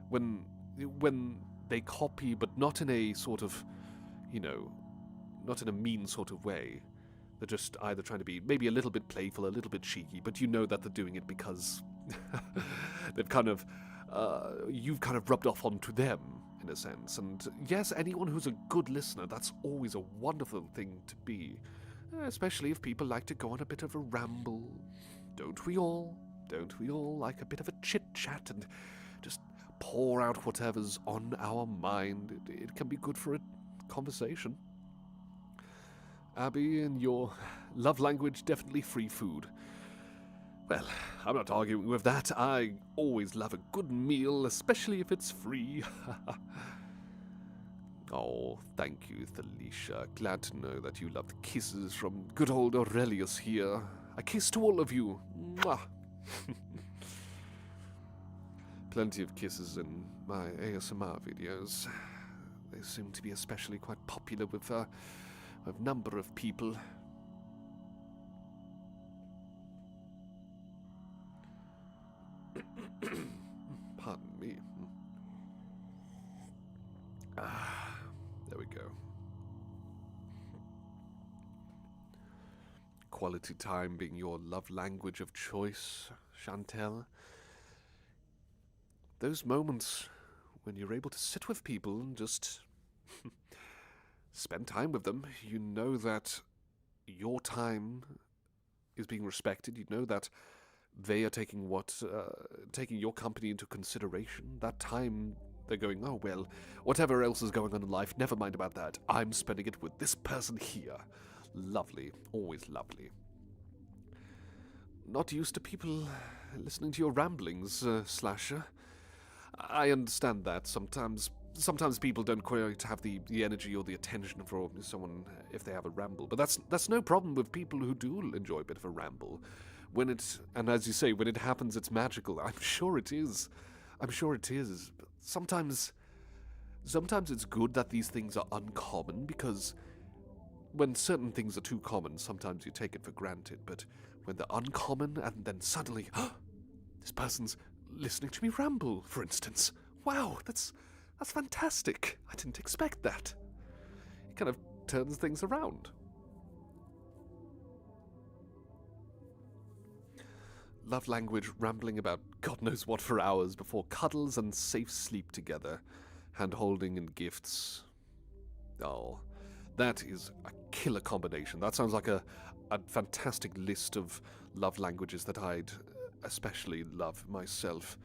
When they copy, but not in a sort of, you know, not in a mean sort of way. They're just either trying to be maybe a little bit playful, a little bit cheeky, but you know that they're doing it because they've kind of, you've kind of rubbed off onto them, in a sense. And yes, anyone who's a good listener, that's always a wonderful thing to be. Especially if people like to go on a bit of a ramble. Don't we all? Don't we all like a bit of a chit-chat and just pour out whatever's on our mind? It can be good for a conversation. Abby, and your love language, definitely free food. Well, I'm not arguing with that. I always love a good meal, especially if it's free. Oh, thank you, Thalicia. Glad to know that you love the kisses from good old Aurelius here. A kiss to all of you. Mwah. Plenty of kisses in my ASMR videos. They seem to be especially quite popular with a number of people. Pardon me. There we go. Quality time being your love language of choice, Chantel. Those moments when you're able to sit with people and just spend time with them, you know that your time is being respected. You know that they are taking your company into consideration. That time they're going, oh, well, whatever else is going on in life, never mind about that. I'm spending it with this person here. Lovely. Always lovely. Not used to people listening to your ramblings, Slasher. I understand that. Sometimes people don't quite have the energy or the attention for someone if they have a ramble. But that's no problem with people who do enjoy a bit of a ramble. And as you say, when it happens, it's magical. I'm sure it is. But sometimes it's good that these things are uncommon, because when certain things are too common, sometimes you take it for granted. But when they're uncommon and then suddenly, this person's listening to me ramble, for instance. Wow, that's fantastic. I didn't expect that. It kind of turns things around. love language rambling about God knows what for hours before cuddles and safe sleep together, hand-holding and gifts. Oh, that is a killer combination. That sounds like a fantastic list of love languages that I'd especially love myself.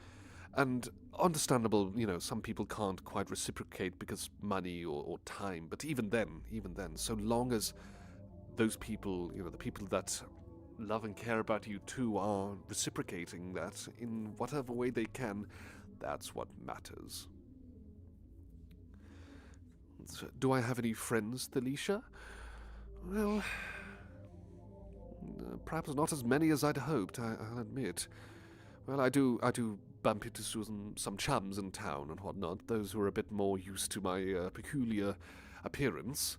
And understandable, some people can't quite reciprocate because money or time, but even then, so long as those people, the people that love and care about you too are reciprocating that in whatever way they can, that's what matters. So, do I have any friends, Thalicia? Well, perhaps not as many as I'd hoped, I'll admit. Well, I do bump into some chums in town and whatnot, those who are a bit more used to my peculiar appearance.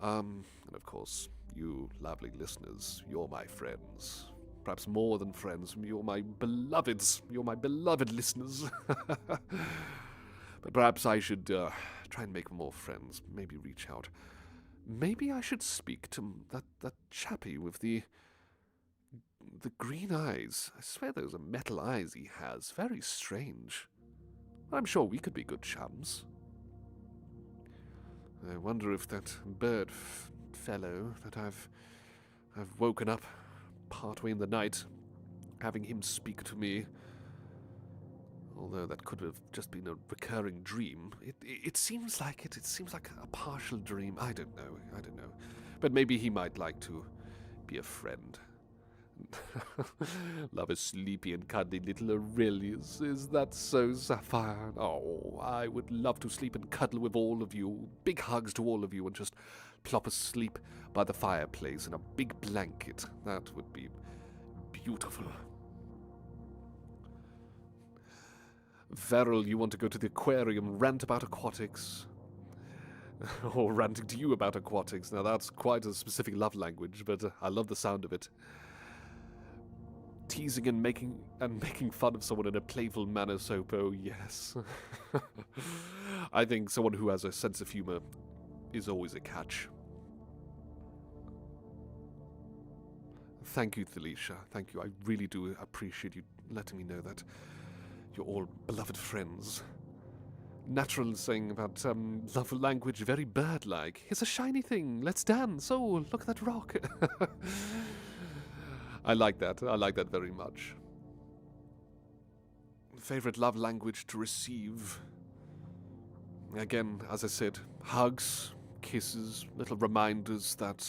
And of course, you lovely listeners, you're my friends. Perhaps more than friends, you're my beloveds, you're my beloved listeners. But perhaps I should try and make more friends, maybe reach out. Maybe I should speak to that chappie with the green eyes. I swear those are metal eyes he has. Very strange. I'm sure we could be good chums. I wonder if that bird fellow that I've woken up partway in the night, having him speak to me, although that could have just been a recurring dream. It seems like it. It seems like a partial dream. I don't know. But maybe he might like to be a friend. Love a sleepy and cuddly little Aurelius. Is that so, Sapphire? Oh, I would love to sleep and cuddle with all of you. Big hugs to all of you and just plop asleep by the fireplace in a big blanket. That would be beautiful. Veril, you want to go to the aquarium, rant about aquatics. Or ranting to you about aquatics. Now that's quite a specific love language, but I love the sound of it. Teasing and making fun of someone in a playful manner, Sopo, yes. I think someone who has a sense of humor is always a catch. Thank you, Thalicia. Thank you. I really do appreciate you letting me know that you're all beloved friends. Natural saying about love language, very bird-like. It's a shiny thing. Let's dance. Oh, look at that rock. I like that. I like that very much. Favorite love language to receive? Again, as I said, hugs, kisses, little reminders that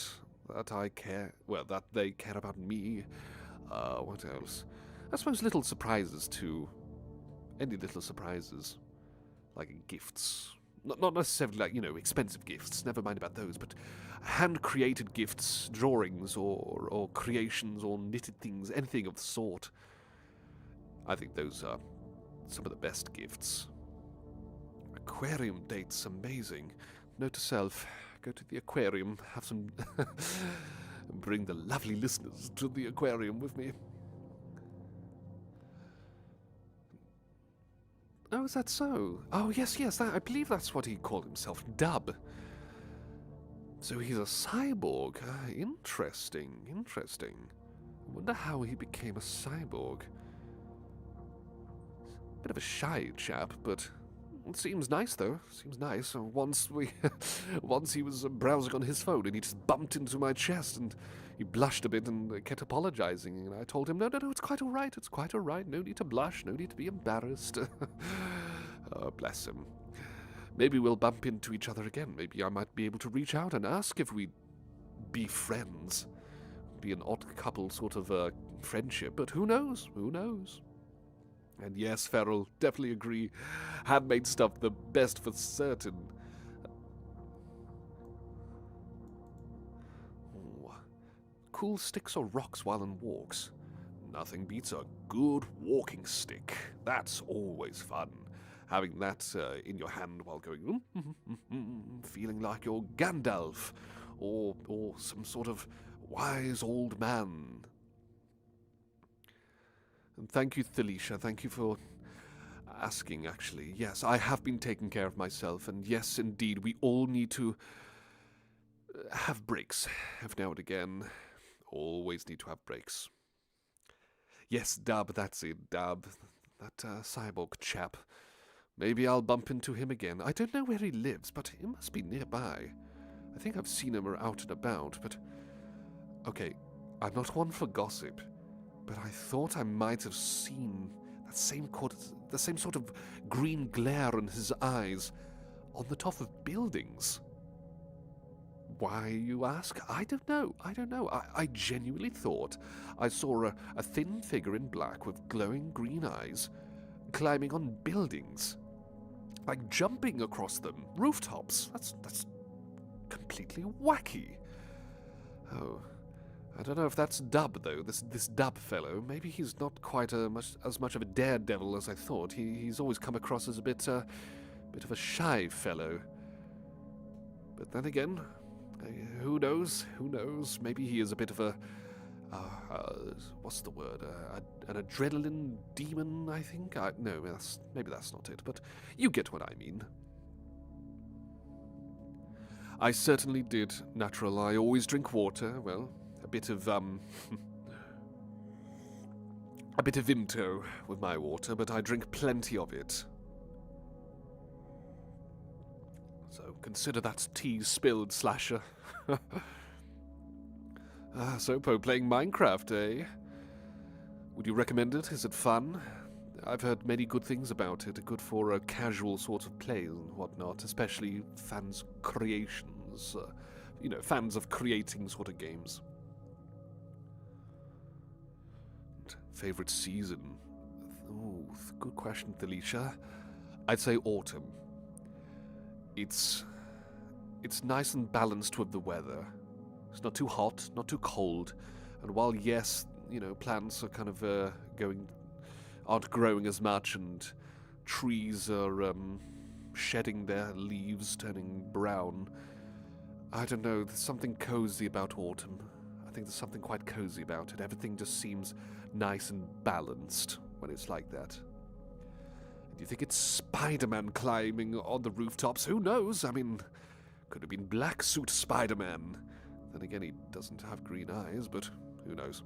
I care, well, that they care about me. What else? I suppose little surprises too. Any little surprises. Like gifts. Not necessarily like, expensive gifts, never mind about those, but hand-created gifts, drawings or creations or knitted things, anything of the sort. I think those are some of the best gifts. Aquarium dates, amazing. Note to self, go to the aquarium, have some... bring the lovely listeners to the aquarium with me. Oh, is that so? Oh, yes, I believe that's what he called himself, Dub. So he's a cyborg. Interesting. I wonder how he became a cyborg. Bit of a shy chap, but it seems nice, though. Seems nice. Once he was browsing on his phone, and he just bumped into my chest, and he blushed a bit and kept apologizing. And I told him, no, it's quite all right. It's quite all right. No need to blush. No need to be embarrassed. Oh, bless him. Maybe we'll bump into each other again. Maybe I might be able to reach out and ask if we'd be friends. Be an odd couple sort of friendship, but who knows? Who knows? And yes, Ferrell, definitely agree. Handmade stuff, the best for certain. Ooh. Cool sticks or rocks while on walks? Nothing beats a good walking stick. That's always fun. Having that in your hand while going, feeling like you're Gandalf, or some sort of wise old man. And thank you, Thalicia. Thank you for asking, actually. Yes, I have been taking care of myself, and yes, indeed, we all need to have breaks every now and again. Always need to have breaks. Yes, Dub, that's it, Dub. That cyborg chap. Maybe I'll bump into him again. I don't know where he lives, but he must be nearby. I think I've seen him out and about, but... Okay, I'm not one for gossip, but I thought I might have seen the same sort of green glare in his eyes on the top of buildings. Why, you ask? I don't know. I genuinely thought I saw a thin figure in black with glowing green eyes climbing on buildings. Like jumping across them. Rooftops. That's completely wacky. Oh, I don't know if that's Dub, though. This Dub fellow. Maybe he's not quite as much of a daredevil as I thought. He's always come across as a bit of a shy fellow. But then again, who knows? Who knows? Maybe he is a bit of a... what's the word? An adrenaline demon, I think? No, maybe that's not it, but you get what I mean. I certainly did, natural. I always drink water. Well, a bit of, a bit of Vimto with my water, but I drink plenty of it. So consider that tea spilled, Slasher. So, Poe, playing Minecraft, eh? Would you recommend it? Is it fun? I've heard many good things about it. Good for a casual sort of play and whatnot, especially fans' creations. Fans of creating sort of games. Favorite season? Ooh, good question, Thalicia. I'd say autumn. It's nice and balanced with the weather. It's not too hot, not too cold, and while yes, plants are kind of aren't growing as much, and trees are shedding their leaves, turning brown. I don't know. There's something cozy about autumn. I think there's something quite cozy about it. Everything just seems nice and balanced when it's like that. Do you think it's Spider-Man climbing on the rooftops? Who knows? I mean, could have been Black Suit Spider-Man. Then again, he doesn't have green eyes, but who knows?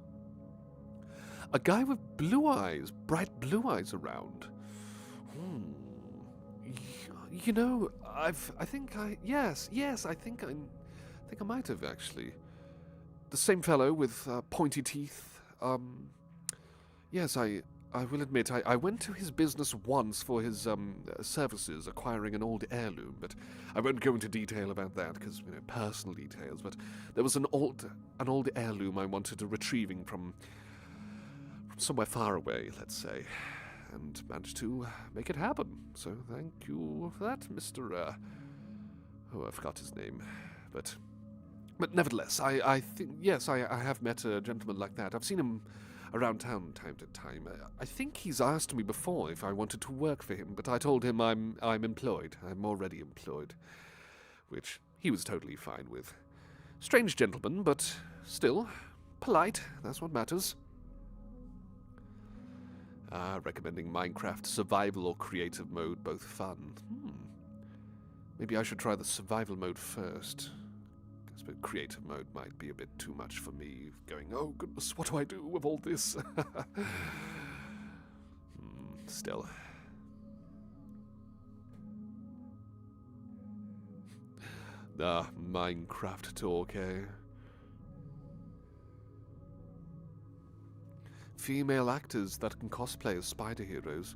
A guy with blue eyes, bright blue eyes around. I think I might have actually. The same fellow with pointy teeth. Yes, I will admit, I went to his business once for his services, acquiring an old heirloom, but I won't go into detail about that because, personal details, but there was an old heirloom I wanted retrieving from somewhere far away, let's say, and managed to make it happen. So thank you for that, Mr. I forgot his name, but nevertheless, I think, yes, I have met a gentleman like that. I've seen him around town time to time. I think he's asked me before if I wanted to work for him, but I told him I'm employed. I'm already employed, which he was totally fine with. Strange gentleman, but still polite. That's what matters. Recommending Minecraft survival or creative mode, both fun. Maybe I should try the survival mode first. But creative mode might be a bit too much for me, going, oh goodness, what do I do with all this? Still. Minecraft talk, eh? Female actors that can cosplay as spider heroes.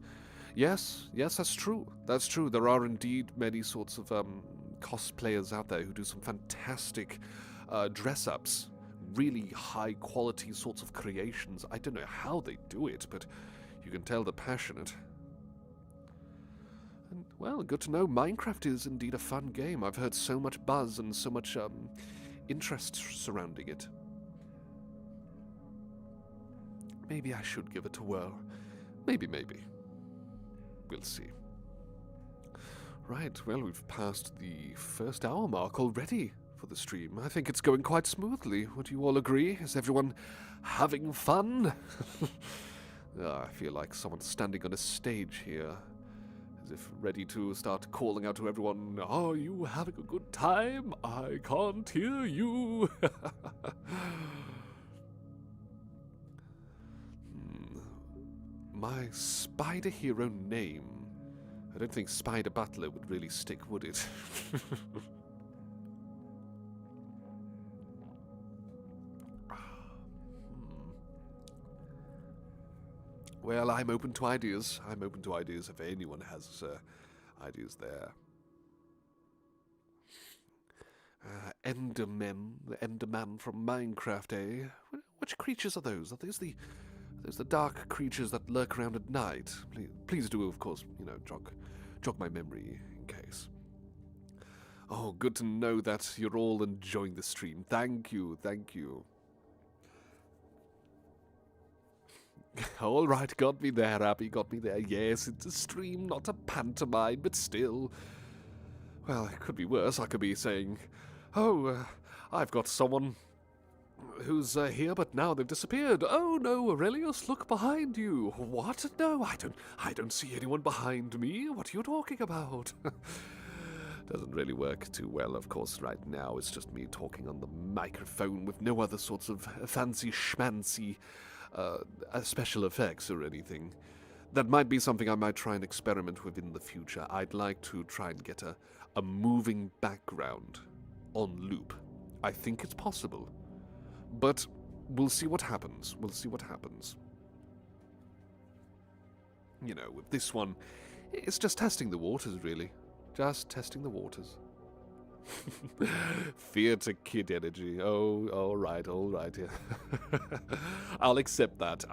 Yes, that's true. That's true. There are indeed many sorts of cosplayers out there who do some fantastic dress-ups, really high-quality sorts of creations. I don't know how they do it, but you can tell they're passionate. And, well, good to know Minecraft is indeed a fun game. I've heard so much buzz and so much interest surrounding it. Maybe I should give it a whirl. Maybe. We'll see. Right, well, we've passed the first hour mark already for the stream. I think it's going quite smoothly. Would you all agree? Is everyone having fun? I feel like someone's standing on a stage here, as if ready to start calling out to everyone, are you having a good time? I can't hear you. My spider hero name. I don't think Spider Butler would really stick, would it? Well, I'm open to ideas. I'm open to ideas if anyone has ideas there. Endermen, the Enderman from Minecraft, eh? Which creatures are those? Are those the dark creatures that lurk around at night? Please do, of course, jog my memory in case. Oh, good to know that you're all enjoying the stream. Thank you, thank you. All right, got me there, Abby, got me there. Yes, it's a stream, not a pantomime, but still. Well, it could be worse. I could be saying, oh, I've got someone who's here, but now they've disappeared. Oh, no, Aurelius, look behind you. What? No, I don't see anyone behind me. What are you talking about? Doesn't really work too well, of course, right now. It's just me talking on the microphone with no other sorts of fancy schmancy special effects or anything. That might be something I might try and experiment with in the future. I'd like to try and get a moving background on loop. I think it's possible. But we'll see what happens. We'll see what happens. With this one, it's just testing the waters, really. Just testing the waters. Theatre kid energy. Oh, all right, yeah. I'll accept that.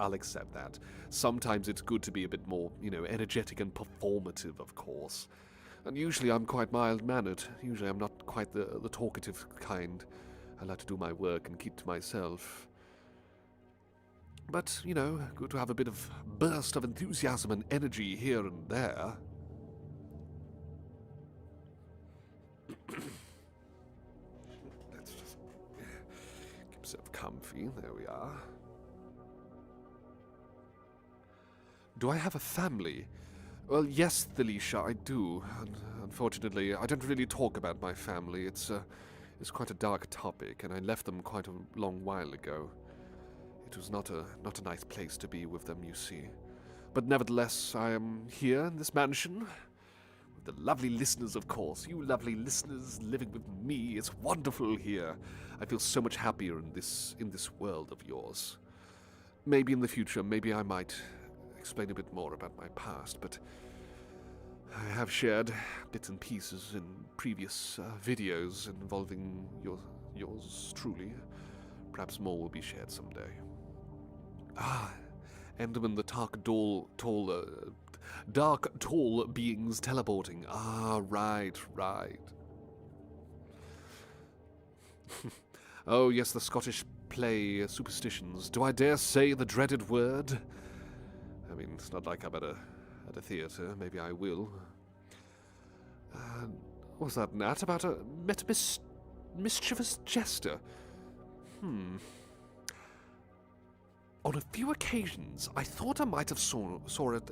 Sometimes it's good to be a bit more, energetic and performative, of course. And usually I'm quite mild-mannered. Usually I'm not quite the talkative kind. I like to do my work and keep to myself. But, good to have a bit of burst of enthusiasm and energy here and there. Let's just keep myself comfy. There we are. Do I have a family? Well, yes, Thalicia, I do. Unfortunately, I don't really talk about my family. It's quite a dark topic, and I left them quite a long while ago. It was not a nice place to be with them, you see. But nevertheless, I am here in this mansion with the lovely listeners, of course. You lovely listeners living with me. It's wonderful here. I feel so much happier in this world of yours. Maybe in the future, maybe I might explain a bit more about my past, but I have shared bits and pieces in previous videos involving yours truly. Perhaps more will be shared someday. Enderman, the dark, tall beings teleporting. Right. Oh, yes, the Scottish play superstitions. Do I dare say the dreaded word? I mean, it's not like I'm at a theatre. Maybe I will. What was that, Nat? About a mischievous jester? On a few occasions, I thought I might have saw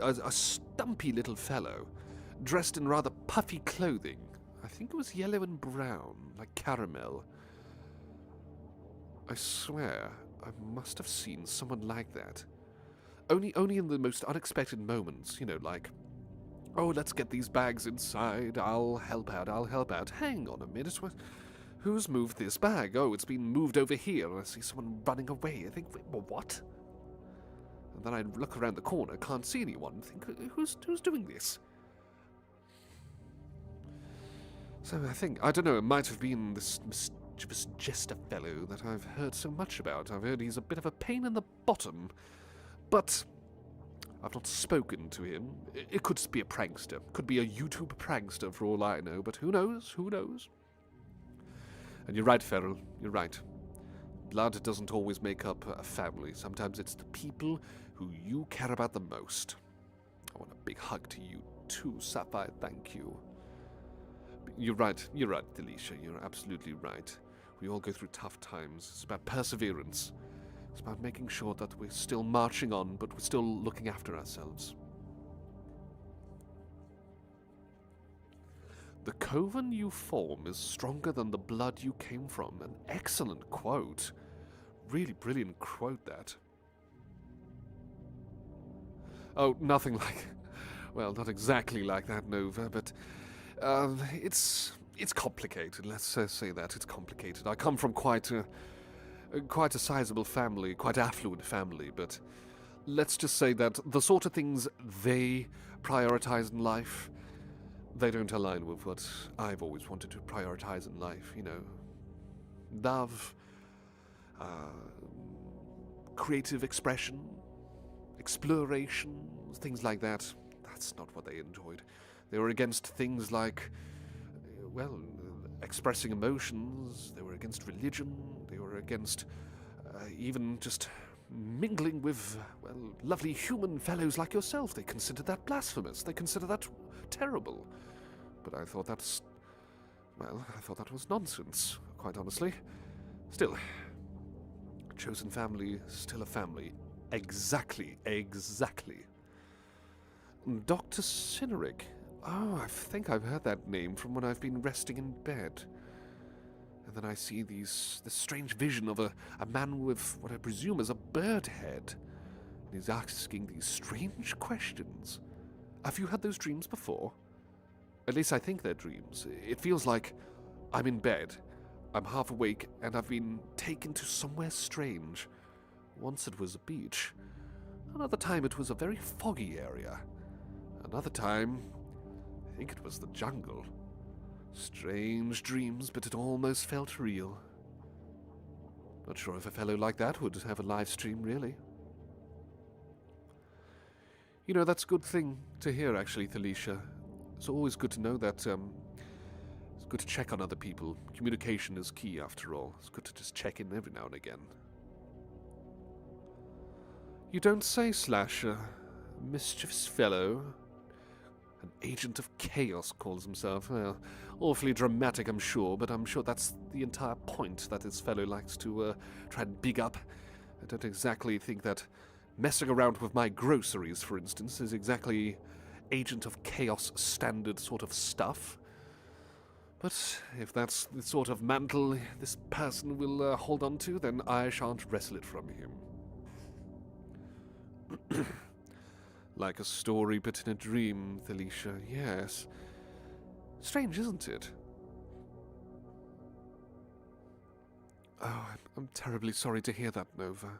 a stumpy little fellow, dressed in rather puffy clothing. I think it was yellow and brown, like caramel. I swear, I must have seen someone like that. Only in the most unexpected moments, like, oh, let's get these bags inside, I'll help out. Hang on a minute, who's moved this bag? Oh, it's been moved over here, and I see someone running away. I think, what? And then I look around the corner, can't see anyone, think, who's doing this? So I don't know, it might have been this mischievous jester fellow that I've heard so much about. I've heard he's a bit of a pain in the bottom. But I've not spoken to him. It could be a prankster. Could be a YouTube prankster for all I know, but who knows? And you're right, Feral. You're right. Blood doesn't always make up a family. Sometimes it's the people who you care about the most. I want a big hug to you too, Sapphire. Thank you. You're right, Delicia. You're absolutely right. We all go through tough times. It's about perseverance. It's about making sure that we're still marching on, but we're still looking after ourselves. The coven you form is stronger than the blood you came from. An excellent quote. Really brilliant quote, that. Oh, nothing like... Well, not exactly like that, Nova, but... it's complicated, let's say that. It's complicated. I come from quite a sizable family, quite affluent family, but... Let's just say that the sort of things they prioritize in life, they don't align with what I've always wanted to prioritize in life, you know. Love, creative expression, exploration, things like that. That's not what they enjoyed. They were against things like, well, expressing emotions. They were against religion. They were against even just mingling with, well, lovely human fellows like yourself. They considered that blasphemous. They considered that terrible. But I thought that's... well, I thought that was nonsense, quite honestly. Still, chosen family, still a family. Exactly. Dr. Cineric. Oh, I think I've heard that name from when I've been resting in bed. And then I see this strange vision of a man with what I presume is a bird head. And he's asking these strange questions. Have you had those dreams before? At least I think they're dreams. It feels like I'm in bed, I'm half awake, and I've been taken to somewhere strange. Once it was a beach. Another time it was a very foggy area. Another time, I think it was the jungle. Strange dreams, but it almost felt real. Not sure if a fellow like that would have a live stream, really. You know, that's a good thing to hear, actually, Thalicia. It's always good to know that, it's good to check on other people. Communication is key, after all. It's good to just check in every now and again. You don't say, Slasher. Mischievous fellow. An agent of chaos calls himself. Well, awfully dramatic, I'm sure, but I'm sure that's the entire point that this fellow likes to try and big up. I don't exactly think that messing around with my groceries, for instance, is exactly agent of chaos standard sort of stuff. But if that's the sort of mantle this person will hold on to, then I shan't wrestle it from him. Like a story but in a dream, Thalicia, yes. Strange, isn't it? Oh, I'm terribly sorry to hear that, Nova.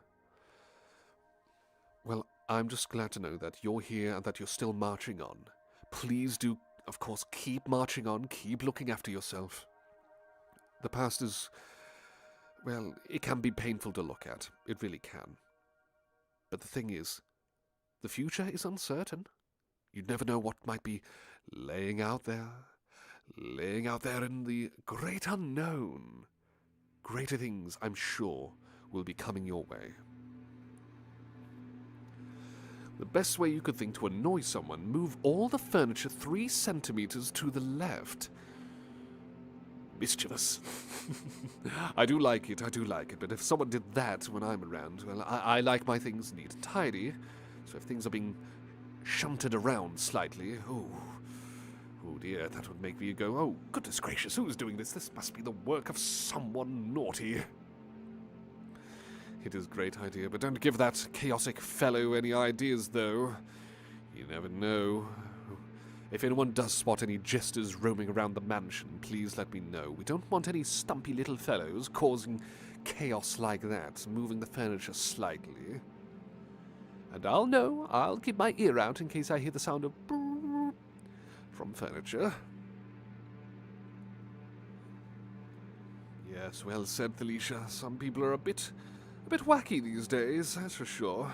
Well, I'm just glad to know that you're here and that you're still marching on. Please do, of course, keep marching on, keep looking after yourself. The past is, well, it can be painful to look at. It really can. But the thing is, the future is uncertain. You never know what might be laying out there in the great unknown. Greater things, I'm sure, will be coming your way. The best way you could think to annoy someone, move all the furniture 3 centimeters to the left. Mischievous. I do like it, but if someone did that when I'm around, well, I like my things neat and tidy. So if things are being shunted around slightly, oh dear, that would make me go, oh, goodness gracious, who's doing this? This must be the work of someone naughty. It is a great idea, but don't give that chaotic fellow any ideas, though. You never know. If anyone does spot any jesters roaming around the mansion, please let me know. We don't want any stumpy little fellows causing chaos like that, moving the furniture slightly. And I'll keep my ear out in case I hear the sound of brrrr from furniture. Yes, well said, Thalicia. Some people are a bit wacky these days, that's for sure.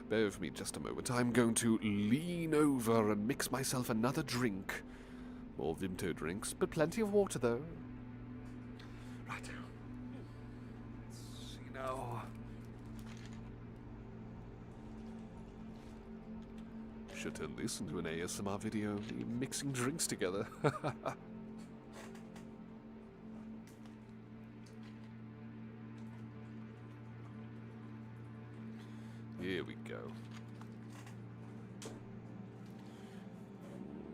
Bear with me just a moment. I'm going to lean over and mix myself another drink. More Vimto drinks, but plenty of water, though. Right. Let's see now. Should turn this into an ASMR video, me mixing drinks together. Here we go.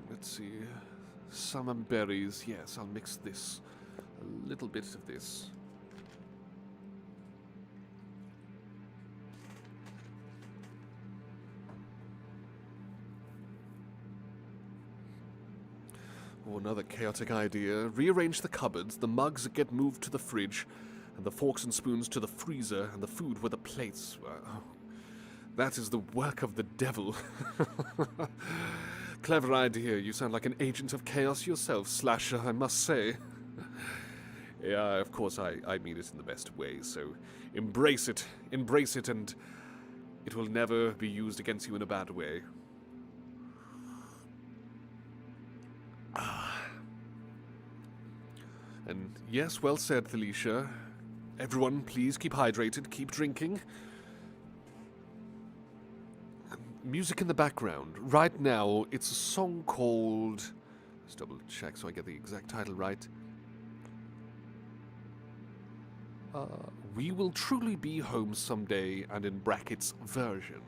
Let's see. Summer berries. Yes, I'll mix this. A little bit of this. Oh, another chaotic idea. Rearrange the cupboards, the mugs get moved to the fridge, and the forks and spoons to the freezer, and the food with the plates. Oh, that is the work of the devil. Clever idea. You sound like an agent of chaos yourself, Slasher, I must say. Yeah, of course, I mean it in the best way, so embrace it, and it will never be used against you in a bad way. And yes, well said, Felicia. Everyone, please keep hydrated, keep drinking. Music in the background. Right now, it's a song called... Let's double check so I get the exact title right. We Will Truly Be Home Someday, and in brackets, version.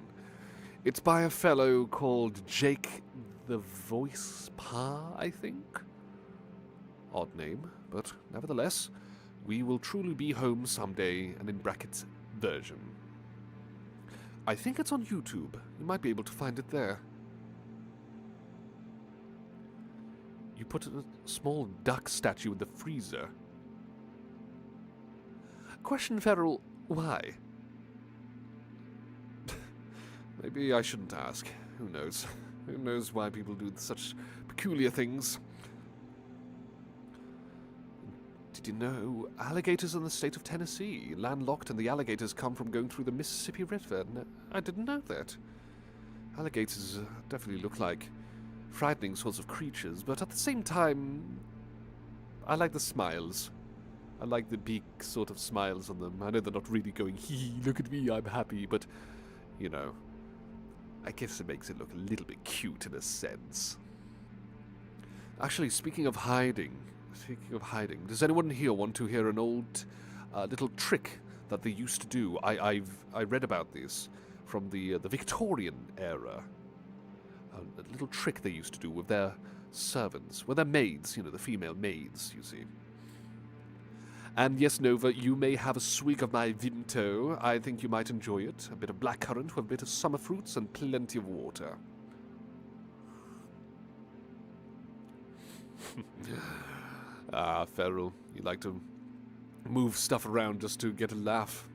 It's by a fellow called Jake the Voice Pa, I think? Odd name, but nevertheless, We Will Truly Be Home Someday, and in brackets, version. I think it's on YouTube. You might be able to find it there. You put a small duck statue in the freezer. Question, Feral, why? Maybe I shouldn't ask. Who knows? Who knows why people do such peculiar things? Did you know alligators in the state of Tennessee, landlocked, and the alligators come from going through the Mississippi River? No, I didn't know that. Alligators definitely look like frightening sorts of creatures, but at the same time, I like the smiles. I like the big sort of smiles on them. I know they're not really going, hee, look at me, I'm happy, but, you know, I guess it makes it look a little bit cute in a sense. Actually, speaking of hiding, does anyone here want to hear an old little trick that they used to do? I read about this from the Victorian era. A little trick they used to do with their servants, with their maids, you know, the female maids, you see. And yes, Nova, you may have a swig of my Vinto. I think you might enjoy it. A bit of blackcurrant with a bit of summer fruits and plenty of water. Ah, Feral, you like to move stuff around just to get a laugh.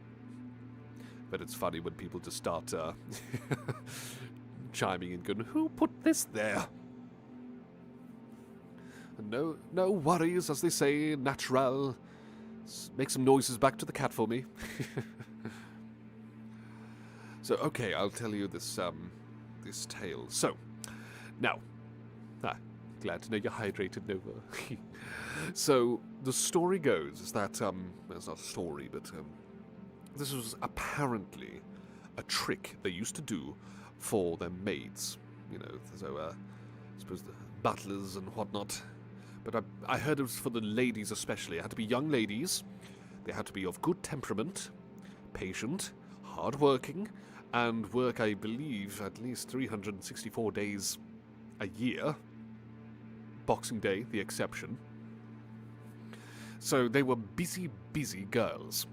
But it's funny when people just start chiming in, going, who put this there? No worries, as they say, natural. Make some noises back to the cat for me. So, okay, I'll tell you this this tale. So, now, glad to know you're hydrated, Nova. So, the story goes is that, it's not a story, but this was apparently a trick they used to do for their maids. You know, so, I suppose the butlers and whatnot. But I heard it was for the ladies especially. It had to be young ladies. They had to be of good temperament, patient, hard-working, and work, I believe, at least 364 days a year. Boxing Day, the exception. So they were busy, busy girls.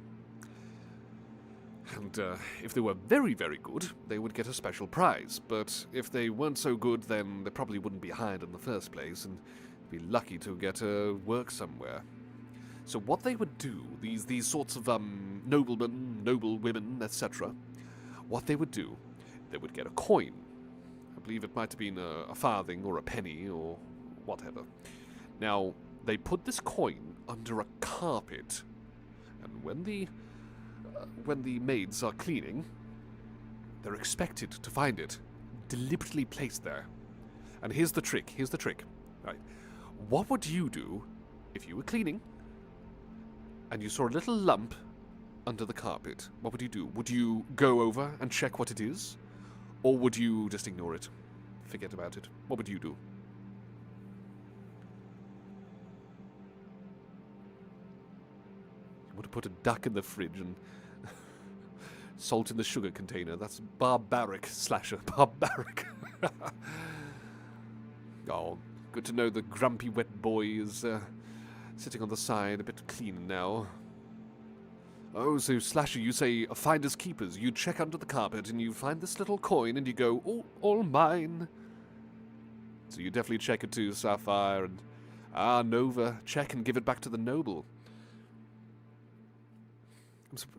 And if they were very, very good, they would get a special prize. But if they weren't so good, then they probably wouldn't be hired in the first place, and be lucky to get work somewhere. So what they would do, these sorts of noblemen, noble women, etc., what they would do, they would get a coin. I believe it might have been a farthing or a penny or whatever. Now, they put this coin under a carpet, and when the maids are cleaning, they're expected to find it deliberately placed there. And here's the trick, right? What would you do if you were cleaning and you saw a little lump under the carpet? What would you do? Would you go over and check what it is? Or would you just ignore it? Forget about it? What would you do? You would have put a duck in the fridge and Salt in the sugar container. That's barbaric, Slasher. Barbaric. Oh, good to know the grumpy wet boy is sitting on the side, a bit clean now. Oh, so Slasher, you say finders keepers. You check under the carpet and you find this little coin and you go, oh, all mine. So you definitely check it too, Sapphire, and Nova, check and give it back to the noble.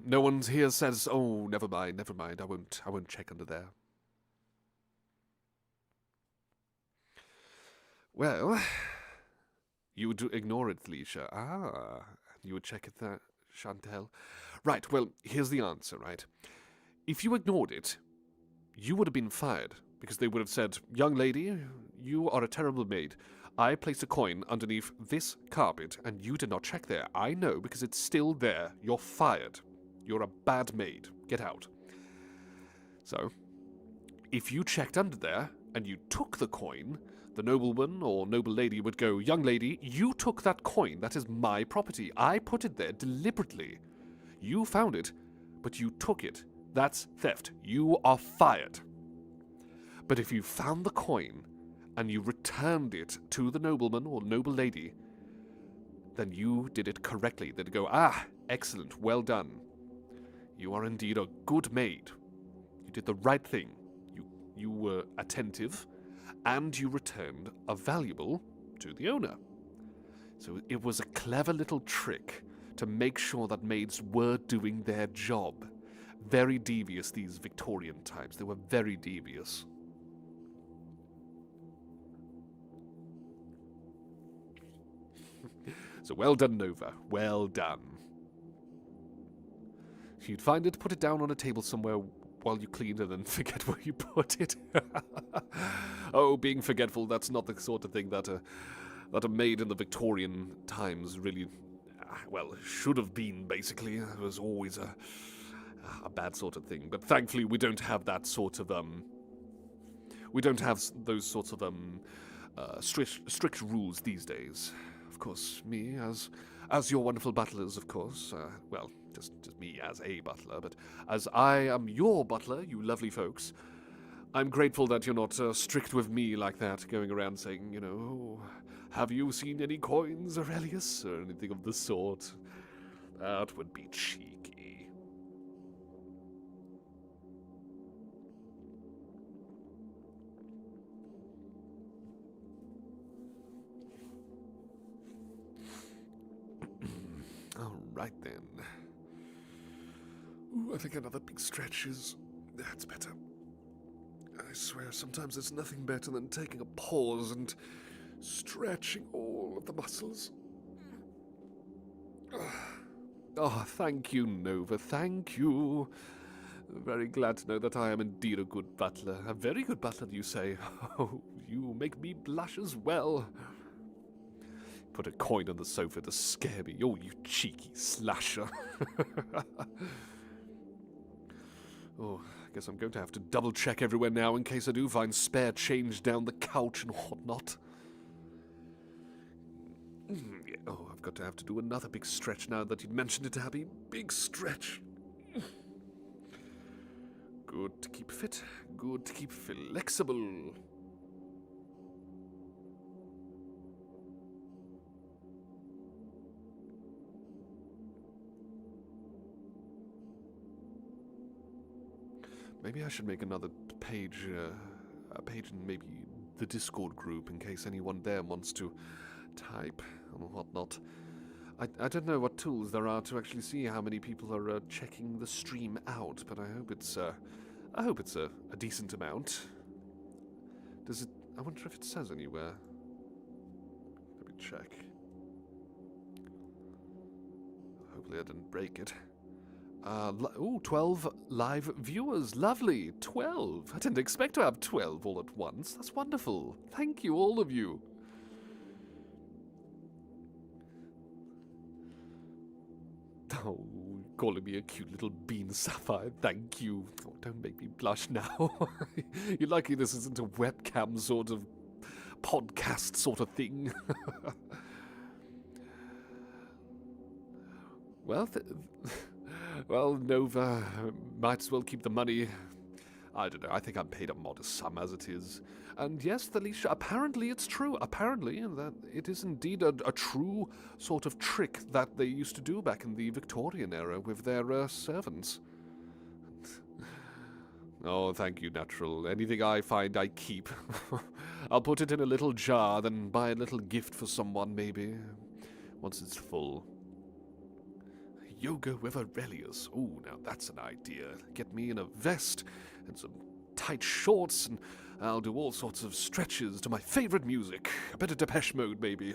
No one here says, oh, never mind, I won't check under there. Well, you would ignore it, Felicia. Ah, you would check it there, Chantel. Right, well, here's the answer, right? If you ignored it, you would have been fired, because they would have said, young lady, you are a terrible maid. I placed a coin underneath this carpet, and you did not check there. I know, because it's still there. You're fired. You're a bad maid. Get out. So, if you checked under there, and you took the coin, the nobleman or noble lady would go, young lady, you took that coin. That is my property. I put it there deliberately. You found it, but you took it. That's theft. You are fired. But if you found the coin and you returned it to the nobleman or noble lady, then you did it correctly. They'd go, ah, excellent, well done. You are indeed a good maid. You did the right thing. You were attentive, and you returned a valuable to the owner. So it was a clever little trick to make sure that maids were doing their job. Very devious, these Victorian times. They were very devious. So well done, Nova. Well done. You'd find it, put it down on a table somewhere while you cleaned and then forget where you put it. Oh, being forgetful, that's not the sort of thing that a maid in the Victorian times really, well, should have been, basically. It was always a bad sort of thing. But thankfully, we don't have that sort of, we don't have those sorts of, strict rules these days. Of course, me, as your wonderful butlers, of course, well, just me as a butler, but as I am your butler, you lovely folks, I'm grateful that you're not strict with me like that, going around saying, you know, oh, have you seen any coins, Aurelius, or anything of the sort. That would be cheeky. All right, then. Ooh, I think another big stretch is... That's better. I swear, sometimes there's nothing better than taking a pause and stretching all of the muscles. Oh, thank you, Nova, thank you. Very glad to know that I am indeed a good butler. A very good butler, you say. Oh, you make me blush as well. Put a coin on the sofa to scare me. Oh, you cheeky slasher. Oh, I guess I'm going to have to double-check everywhere now in case I do find spare change down the couch and whatnot. Yeah, oh, I've got to have to do another big stretch now that you'd mentioned it, Abby. Big stretch. Good to keep fit. Good to keep flexible. Maybe I should make another page, a page in maybe the Discord group in case anyone there wants to type and whatnot. I don't know what tools there are to actually see how many people are checking the stream out, but I hope it's a decent amount. Does it? I wonder if it says anywhere. Let me check. Hopefully I didn't break it. 12 live viewers. Lovely. 12. I didn't expect to have 12 all at once. That's wonderful. Thank you, all of you. Oh, calling me a cute little bean, Sapphire. Thank you. Oh, don't make me blush now. You're lucky this isn't a webcam sort of podcast sort of thing. Well, Well, Nova, might as well keep the money. I don't know, I think I'm paid a modest sum as it is. And yes, Felicia, apparently it's true. Apparently that it is indeed a true sort of trick that they used to do back in the Victorian era with their servants. Oh, thank you, Natural. Anything I find, I keep. I'll put it in a little jar, then buy a little gift for someone, maybe, once it's full. Yoga with Aurelius. Oh, now that's an idea. Get me in a vest and some tight shorts, and I'll do all sorts of stretches to my favorite music. A bit of Depeche Mode, maybe.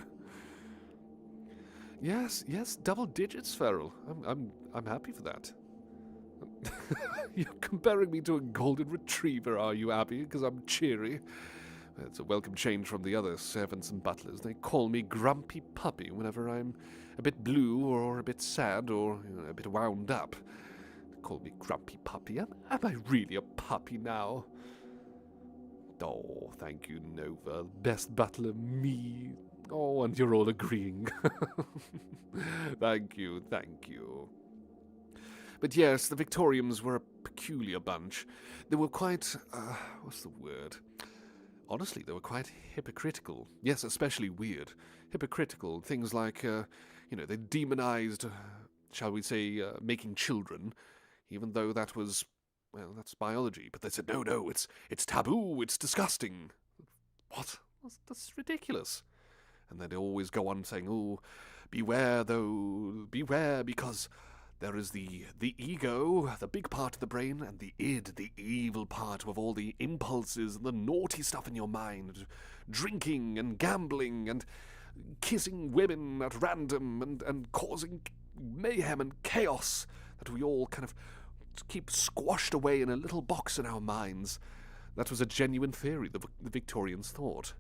Yes, double digits, Feral. I'm happy for that. You're comparing me to a golden retriever, are you, Abby? Because I'm cheery. It's a welcome change from the other servants and butlers. They call me Grumpy Puppy whenever I'm a bit blue or a bit sad or a bit wound up. They call me Grumpy Puppy. Am I really a puppy now? Oh, thank you, Nova. Best butler, me. Oh, and you're all agreeing. Thank you. But yes, the Victorians were a peculiar bunch. They were quite, what's the word? Honestly, they were quite hypocritical. Yes, especially weird. Hypocritical. Things like, they demonized, shall we say, making children, even though that was, well, that's biology. But they said, no, it's taboo, it's disgusting. What? That's ridiculous. And then they always go on saying, oh, beware, because there is the ego, the big part of the brain, and the id, the evil part with all the impulses and the naughty stuff in your mind. Drinking and gambling and kissing women at random and causing mayhem and chaos that we all kind of keep squashed away in a little box in our minds. That was a genuine theory the Victorians thought.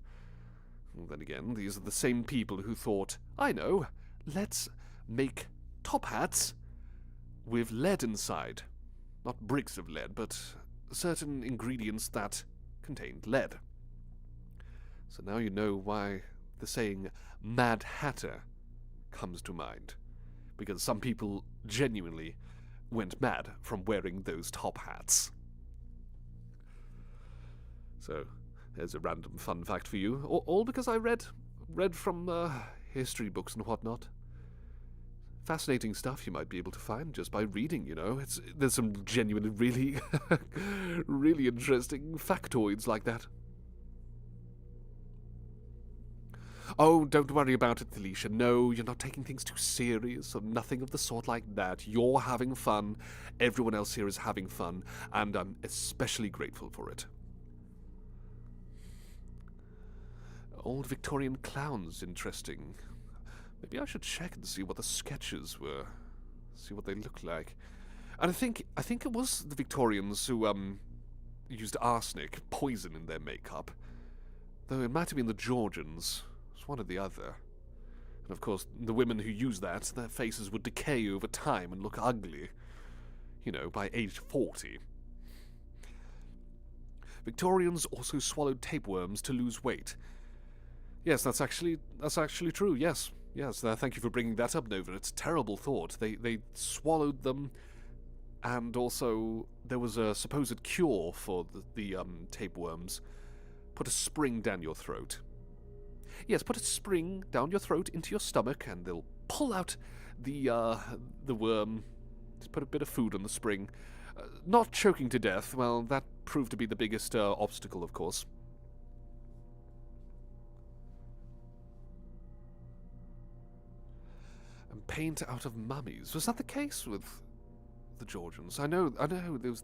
And then again, these are the same people who thought, I know, let's make top hats with lead inside. Not bricks of lead, but certain ingredients that contained lead. So now you know why the saying Mad Hatter comes to mind. Because some people genuinely went mad from wearing those top hats. So, there's a random fun fact for you. All because I read from history books and whatnot. Fascinating stuff you might be able to find just by reading, There's some genuinely really, really interesting factoids like that. Oh, don't worry about it, Felicia. No, you're not taking things too serious or nothing of the sort like that. You're having fun. Everyone else here is having fun, and I'm especially grateful for it. Old Victorian clowns, interesting. Maybe I should check and see what the sketches were. See what they look like. And I think it was the Victorians who used arsenic, poison in their makeup. Though it might have been the Georgians. It was one or the other. And of course, the women who used that, their faces would decay over time and look ugly. By age 40. Victorians also swallowed tapeworms to lose weight. Yes, that's actually true, yes. Yes, thank you for bringing that up, Nova. It's a terrible thought. They swallowed them, and also there was a supposed cure for the tapeworms. Put a spring down your throat. Yes, put a spring down your throat into your stomach, and they'll pull out the worm. Just put a bit of food on the spring. Not choking to death. Well, that proved to be the biggest obstacle, of course. Paint out of mummies. Was that the case with the Georgians? I know there was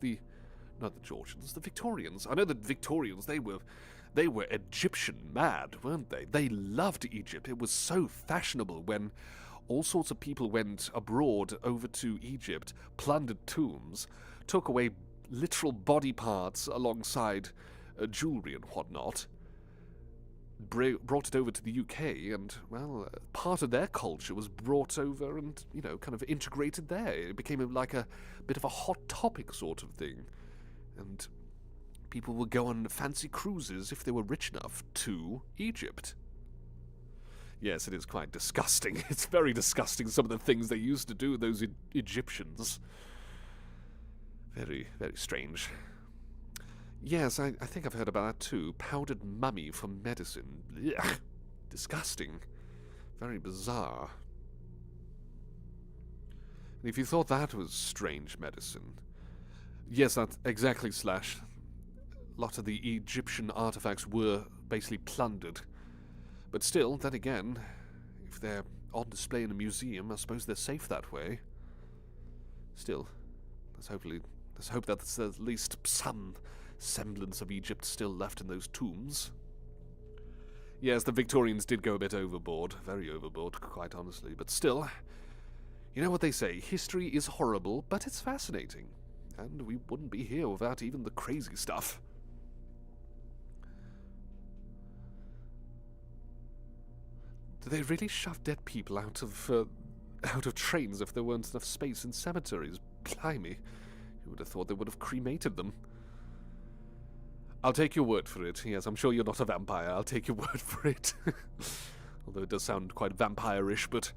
not the Georgians, the Victorians. I know the Victorians, they were Egyptian mad, weren't they? They loved Egypt. It was so fashionable when all sorts of people went abroad over to Egypt, plundered tombs, took away literal body parts alongside jewelry and whatnot, brought it over to the UK, and, well, part of their culture was brought over and, kind of integrated there. It became like a bit of a hot topic sort of thing. And people would go on fancy cruises, if they were rich enough, to Egypt. Yes, it is quite disgusting. It's very disgusting, some of the things they used to do, those Egyptians. Very, very strange. Yes, I think I've heard about that too. Powdered mummy for medicine. Ugh. Disgusting. Very bizarre. And if you thought that was strange medicine... Yes, that's exactly, Slash. A lot of the Egyptian artifacts were basically plundered. But still, then again, if they're on display in a museum, I suppose they're safe that way. Still, let's hope that there's at least some semblance of Egypt still left in those tombs. Yes, the Victorians did go a bit overboard. Very overboard, quite honestly. But still, you know what they say, history is horrible, but it's fascinating. And we wouldn't be here without even the crazy stuff. Do they really shove dead people out of trains if there weren't enough space in cemeteries? Blimey, who would have thought they would have cremated them? I'll take your word for it. Yes, I'm sure you're not a vampire. I'll take your word for it. Although it does sound quite vampire-ish, but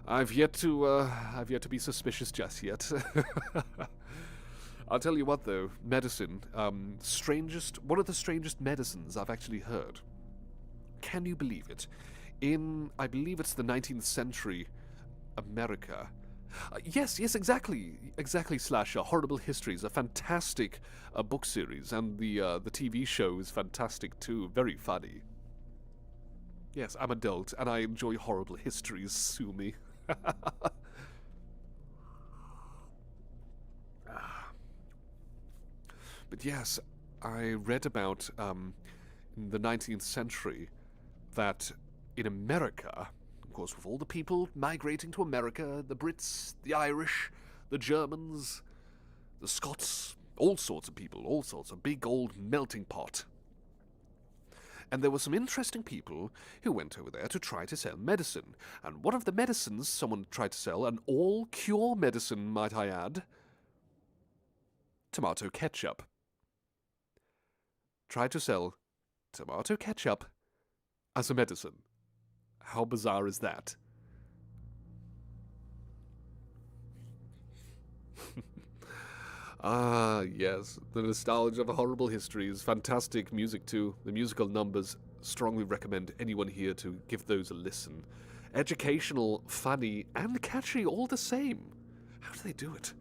I've yet to be suspicious just yet. I'll tell you what, though, medicine, one of the strangest medicines I've actually heard. Can you believe it? In, I believe it's the 19th century America. Yes, exactly, Slasher. Horrible Histories, a fantastic book series, and the TV show is fantastic too, very funny. Yes, I'm adult, and I enjoy horrible histories, sue me. But yes, I read about, in the 19th century, that in America, of course, with all the people migrating to America, the Brits, the Irish, the Germans, the Scots, all sorts of people, all sorts of big old melting pot. And there were some interesting people who went over there to try to sell medicine. And one of the medicines someone tried to sell, an all-cure medicine, might I add, tomato ketchup. Tried to sell tomato ketchup as a medicine. How bizarre is that? Ah, yes, the nostalgia of horrible histories. Fantastic music too. The musical numbers, strongly recommend anyone here to give those a listen. Educational, funny, and catchy all the same. How do they do it?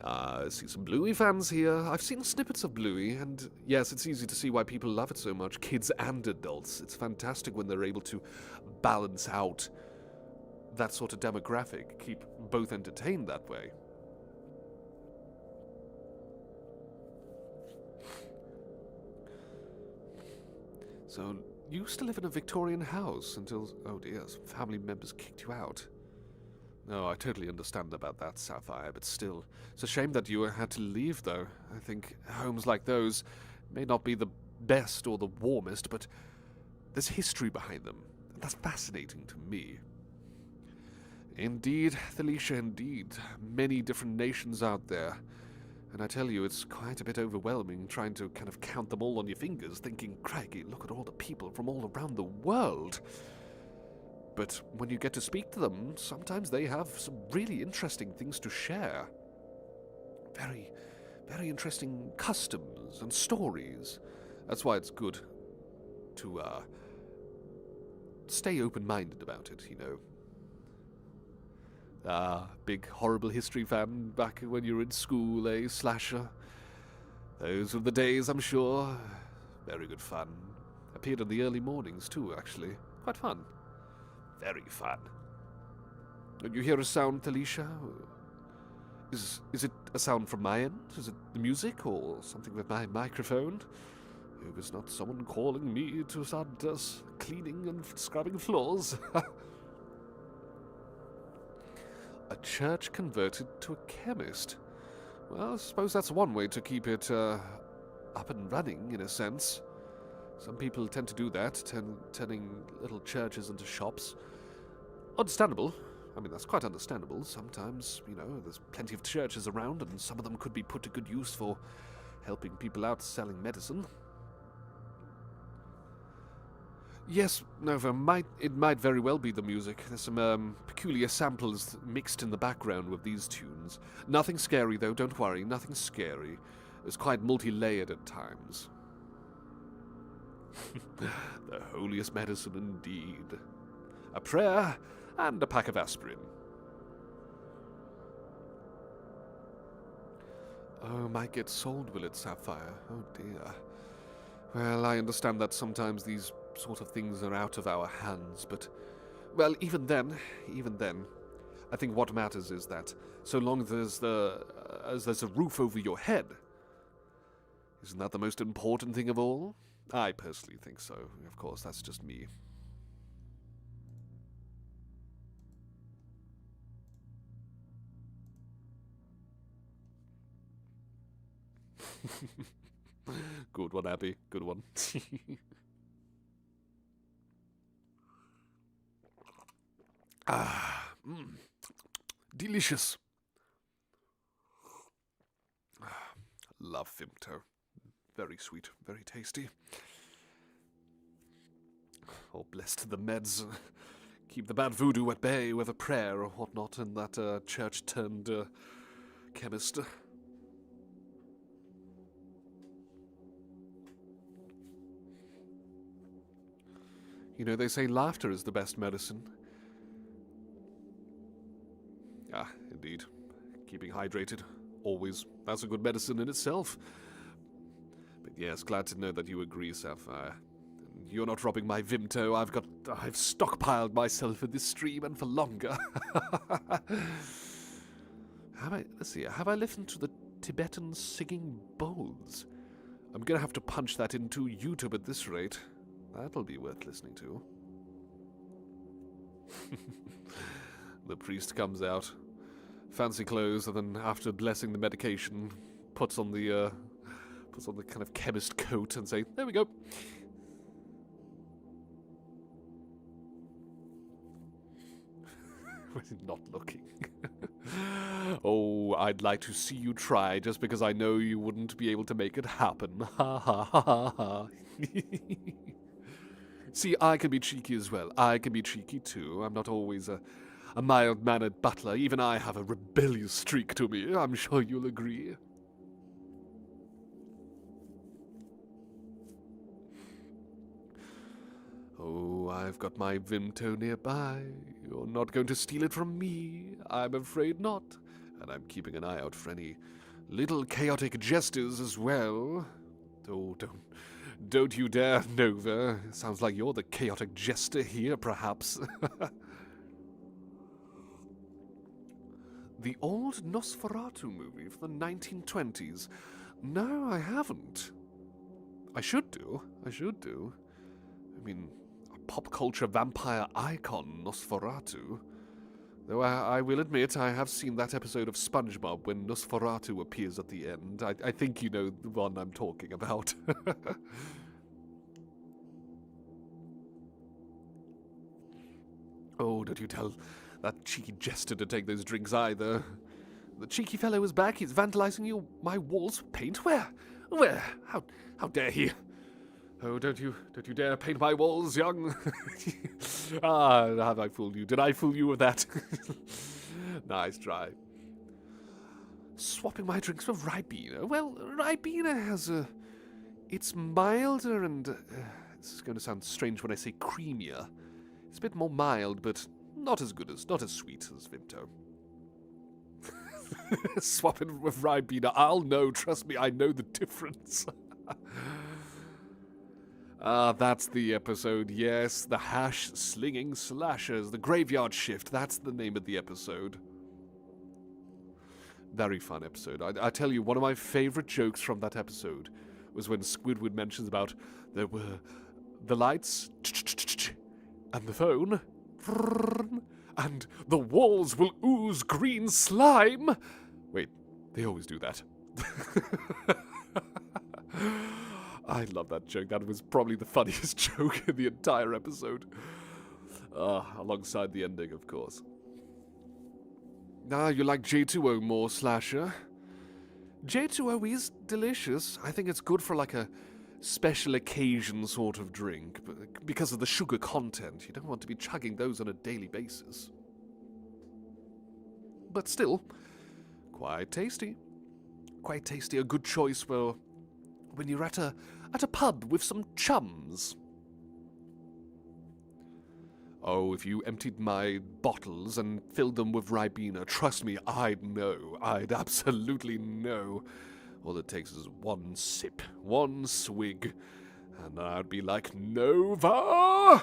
I see some Bluey fans here. I've seen snippets of Bluey, and yes, it's easy to see why people love it so much, kids and adults. It's fantastic when they're able to balance out that sort of demographic, keep both entertained that way. So, you used to live in a Victorian house until, oh dear, some family members kicked you out. No, I totally understand about that, Sapphire, but still. It's a shame that you had to leave, though. I think homes like those may not be the best or the warmest, but there's history behind them. And that's fascinating to me. Indeed, Thalicia, indeed. Many different nations out there. And I tell you, it's quite a bit overwhelming trying to kind of count them all on your fingers, thinking, crikey, look at all the people from all around the world. But when you get to speak to them, sometimes they have some really interesting things to share. Very, very interesting customs and stories. That's why it's good to stay open-minded about it, you know. Big horrible history fan back when you were in school, eh, Slasher? Those were the days, I'm sure. Very good fun. Appeared in the early mornings, too, actually. Quite fun. Very fun. Did you hear a sound, Thalicia? Is it a sound from my end? Is it the music or something with my microphone? It was not someone calling me to start cleaning and scrubbing floors. A church converted to a chemist. Well, I suppose that's one way to keep it up and running, in a sense. Some people tend to do that, turning little churches into shops. Understandable. I mean, that's quite understandable. Sometimes, you know, there's plenty of churches around, and some of them could be put to good use for helping people out selling medicine. Yes, Nova, it might very well be the music. There's some peculiar samples mixed in the background with these tunes. Nothing scary, though, don't worry, nothing scary. It's quite multi-layered at times. The holiest medicine indeed. A prayer and a pack of aspirin. Oh, might get sold, will it, Sapphire? Oh dear. Well, I understand that sometimes these sort of things are out of our hands, but... Well, even then, I think what matters is that so long as there's a roof over your head, isn't that the most important thing of all? I personally think so. Of course, that's just me. Good one, Abby. Good one. Delicious. Love Vimto. Very sweet, very tasty. Oh, blessed the meds. Keep the bad voodoo at bay with a prayer or whatnot, and that church-turned chemist. You know, they say laughter is the best medicine. Ah, indeed. Keeping hydrated, always. That's a good medicine in itself. But yes, glad to know that you agree, Sapphire. You're not robbing my Vimto. I've stockpiled myself in this stream and for longer. Let's see, have I listened to the Tibetan singing bowls? I'm gonna have to punch that into YouTube at this rate. That'll be worth listening to. The priest comes out, fancy clothes, and then after blessing the medication, puts on the kind of chemist coat and say, "There we go." Not looking. Oh, I'd like to see you try, just because I know you wouldn't be able to make it happen. Ha ha ha ha ha. See, I can be cheeky as well. I can be cheeky too. I'm not always a mild-mannered butler. Even I have a rebellious streak to me. I'm sure you'll agree. Oh, I've got my Vimto nearby. You're not going to steal it from me. I'm afraid not. And I'm keeping an eye out for any little chaotic jesters as well. Oh, don't you dare, Nova. Sounds like you're the chaotic jester here, perhaps. The old Nosferatu movie from the 1920s. No, I haven't. I should do. I mean, a pop culture vampire icon, Nosferatu. Though I will admit, I have seen that episode of SpongeBob when Nosferatu appears at the end. I think you know the one I'm talking about. Oh, don't you tell that cheeky jester to take those drinks either. The cheeky fellow is back. He's vandalizing my walls with paint. Where? How dare he? Oh, don't you dare paint my walls, young. Have I fooled you? Did I fool you with that? Nice try. Swapping my drinks for Ribena. Well, Ribena has it's milder and... this is going to sound strange when I say creamier. It's a bit more mild, but not as sweet as Vimto. Swapping with Ribena. I'll know, trust me, I know the difference. That's the episode, yes. The hash-slinging slashers. The graveyard shift, that's the name of the episode. Very fun episode. I tell you, one of my favorite jokes from that episode was when Squidward mentions about there were the lights and the phone and the walls will ooze green slime. Wait, they always do that. I love that joke. That was probably the funniest joke in the entire episode. Alongside the ending, of course. You like J2O more, Slasher? J2O is delicious. I think it's good for like a special occasion sort of drink, because of the sugar content. You don't want to be chugging those on a daily basis. But still, quite tasty. Quite tasty, a good choice for when you're at a pub with some chums. Oh, if you emptied my bottles and filled them with Ribena, trust me, I'd know. I'd absolutely know. All it takes is one sip, one swig, and I'd be like, Nova!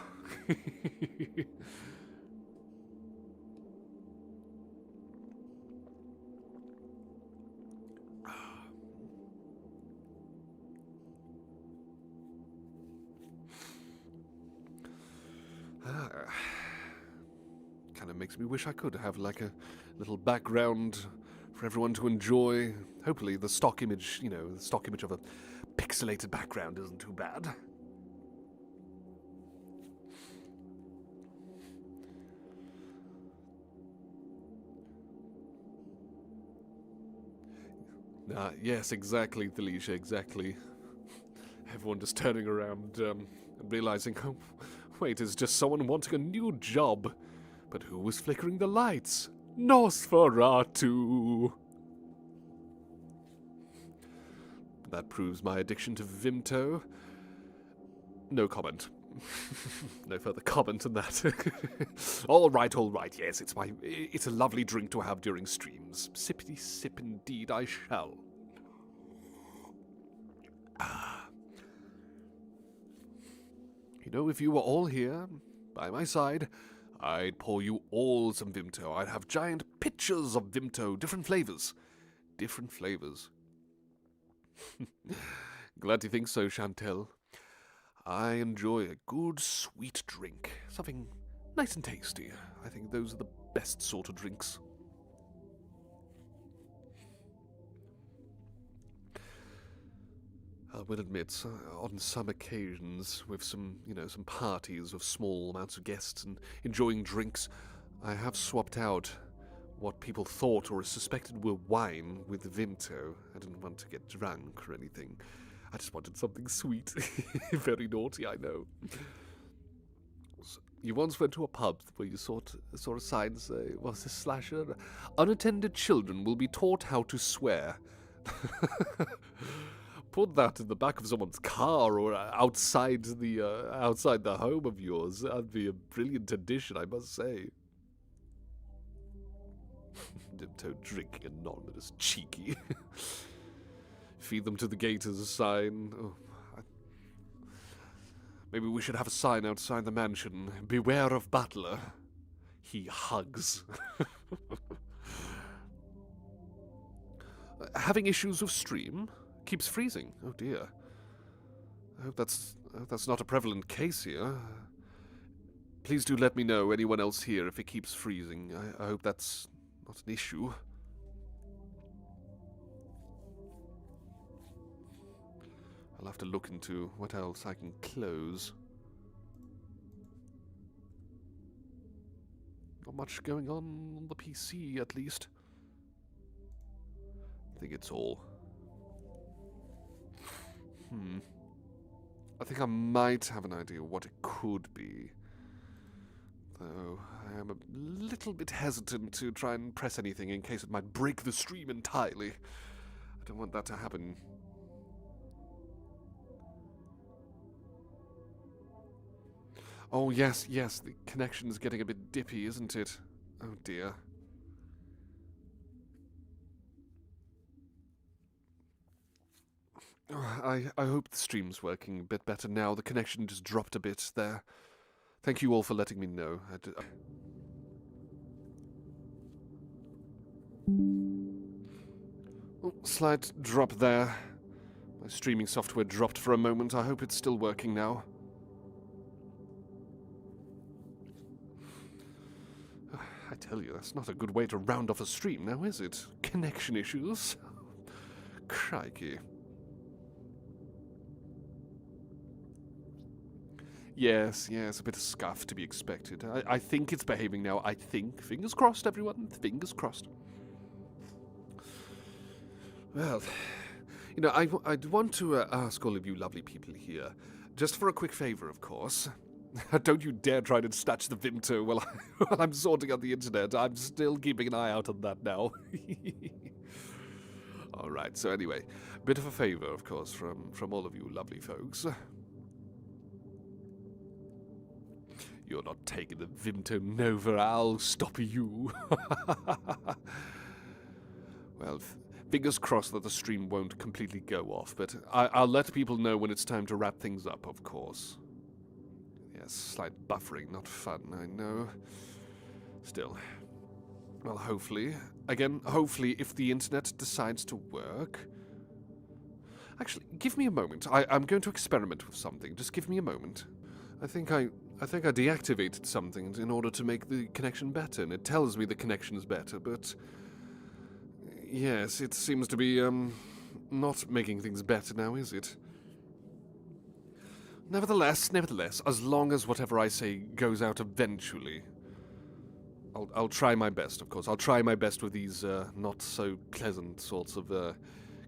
Kind of makes me wish I could have like a little background for everyone to enjoy. Hopefully the stock image, the stock image of a pixelated background isn't too bad. Yes, exactly, Felicia, exactly. Everyone just turning around and realizing, oh, wait, it's just someone wanting a new job. But who was flickering the lights? Nosferatu! That proves my addiction to Vimto. No comment. No further comment on that. All right, yes, it's a lovely drink to have during streams. Sippity sip indeed I shall. If you were all here, by my side, I'd pour you all some Vimto. I'd have giant pitchers of Vimto, different flavors. Different flavors. Glad you think so, Chantel. I enjoy a good, sweet drink. Something nice and tasty. I think those are the best sort of drinks. I will admit, on some occasions, with some parties with small amounts of guests and enjoying drinks, I have swapped out what people thought or suspected were wine with Vimto. I didn't want to get drunk or anything. I just wanted something sweet. Very naughty, I know. You once went to a pub where you saw a sign say, was this slasher? Unattended children will be taught how to swear. Put that in the back of someone's car or outside the home of yours. That'd be a brilliant addition, I must say. Vimto drinking anonymous, cheeky. Feed them to the gators sign. Oh, maybe we should have a sign outside the mansion. Beware of Butler. He hugs. Having issues with stream? Keeps freezing. Oh dear. I hope that's not a prevalent case here. Please do let me know, anyone else here, if it keeps freezing. I hope that's not an issue. I'll have to look into what else I can close. Not much going on the PC, at least. I think it's all. I think I might have an idea what it could be. Though I am a little bit hesitant to try and press anything in case it might break the stream entirely. I don't want that to happen. Oh, yes, the connection's getting a bit dippy, isn't it? Oh, dear. I hope the stream's working a bit better now. The connection just dropped a bit there. Thank you all for letting me know. Oh, slight drop there. My streaming software dropped for a moment. I hope it's still working now. I tell you, that's not a good way to round off a stream now, is it? Connection issues. Crikey. Yes, a bit of scuff to be expected. I think it's behaving now. I think. Fingers crossed, everyone. Fingers crossed. Well, You know, I'd want to ask all of you lovely people here, just for a quick favour, of course. Don't you dare try to snatch the Vimto while I'm sorting out the internet. I'm still keeping an eye out on that now. Alright, so anyway, bit of a favour, of course, from all of you lovely folks. You're not taking the Vimto Nova, I'll stop you. Well, fingers crossed that the stream won't completely go off, but I'll let people know when it's time to wrap things up, of course. Yes, slight buffering, not fun, I know. Still. Well, hopefully. Again, hopefully, if the internet decides to work... Actually, give me a moment. I'm going to experiment with something. Just give me a moment. I think I deactivated something in order to make the connection better, and it tells me the connection is better, but... Yes, it seems to be, not making things better now, is it? Nevertheless, as long as whatever I say goes out eventually, I'll try my best, of course. I'll try my best with these, not so pleasant sorts of,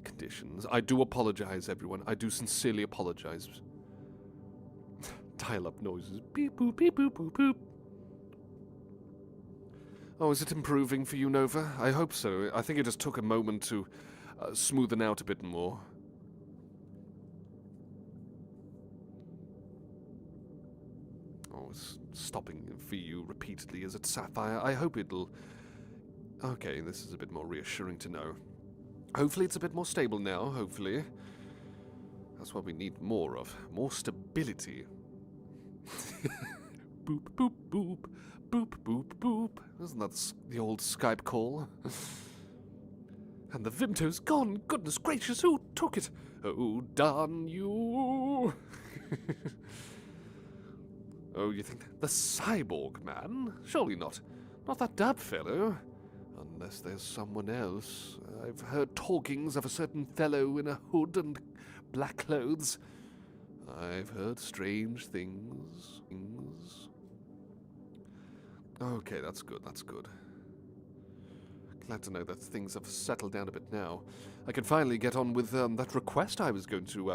conditions. I do apologize, everyone. I do sincerely apologize. Dial-up noises. Beep, boop, beep, boop, boop, boop. Oh, is it improving for you, Nova? I hope so. I think it just took a moment to smoothen out a bit more. Oh, it's stopping for you repeatedly as it's Sapphire. I hope it'll... Okay, this is a bit more reassuring to know. Hopefully it's a bit more stable now, hopefully. That's what we need more of. More stability. Boop, boop, boop. Boop, boop, boop. Isn't that the old Skype call? And the Vimto's gone. Goodness gracious, who took it? Oh, darn you. Oh, you think the cyborg man? Surely not. Not that dab fellow. Unless there's someone else. I've heard talkings of a certain fellow in a hood and black clothes. I've heard strange things. Okay, that's good, that's good. Glad to know that things have settled down a bit now. I can finally get on with that request I was going to